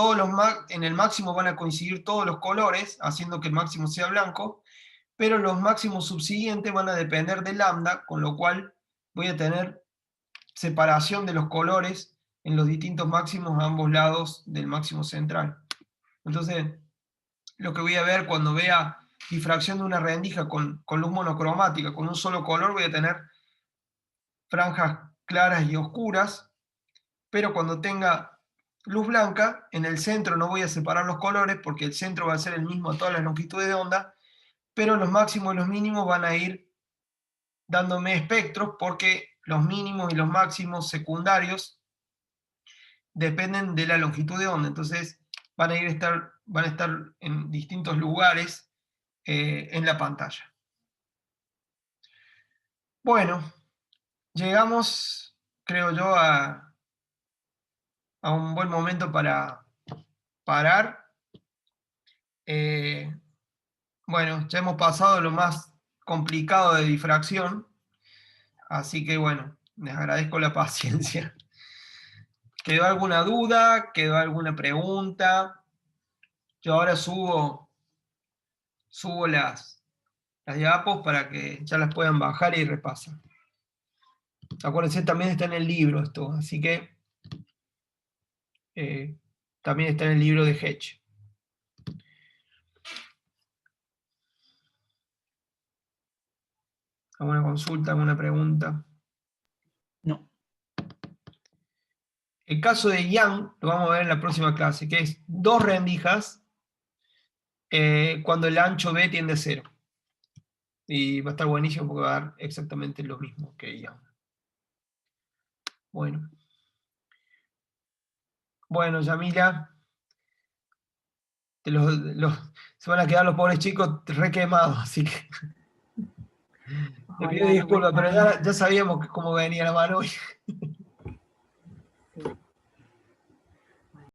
en el máximo van a coincidir todos los colores, haciendo que el máximo sea blanco, pero los máximos subsiguientes van a depender de lambda, con lo cual voy a tener separación de los colores en los distintos máximos a ambos lados del máximo central. Entonces, lo que voy a ver cuando vea difracción de una rendija con luz monocromática, con un solo color, voy a tener franjas claras y oscuras, pero cuando tenga luz blanca, en el centro no voy a separar los colores porque el centro va a ser el mismo a todas las longitudes de onda, pero los máximos y los mínimos van a ir dándome espectros porque los mínimos y los máximos secundarios dependen de la longitud de onda. Entonces van a estar en distintos lugares en la pantalla. Bueno, llegamos, creo yo, a un buen momento para parar. Bueno, ya hemos pasado lo más complicado de difracción, así que bueno, les agradezco la paciencia. ¿Quedó alguna duda? ¿Quedó alguna pregunta? Yo ahora subo las diapos para que ya las puedan bajar y repasar. Acuérdense, también está en el libro esto, así que también está en el libro de Hedge. ¿Alguna consulta, alguna pregunta? No. El caso de Yang lo vamos a ver en la próxima clase, que es dos rendijas cuando el ancho B tiende a 0. Y va a estar buenísimo porque va a dar exactamente lo mismo que Yang. Bueno, Yamila. se van a quedar los pobres chicos re quemados, así que te pido Ojalá no disculpas, me pero pase. ya sabíamos cómo venía la mano hoy.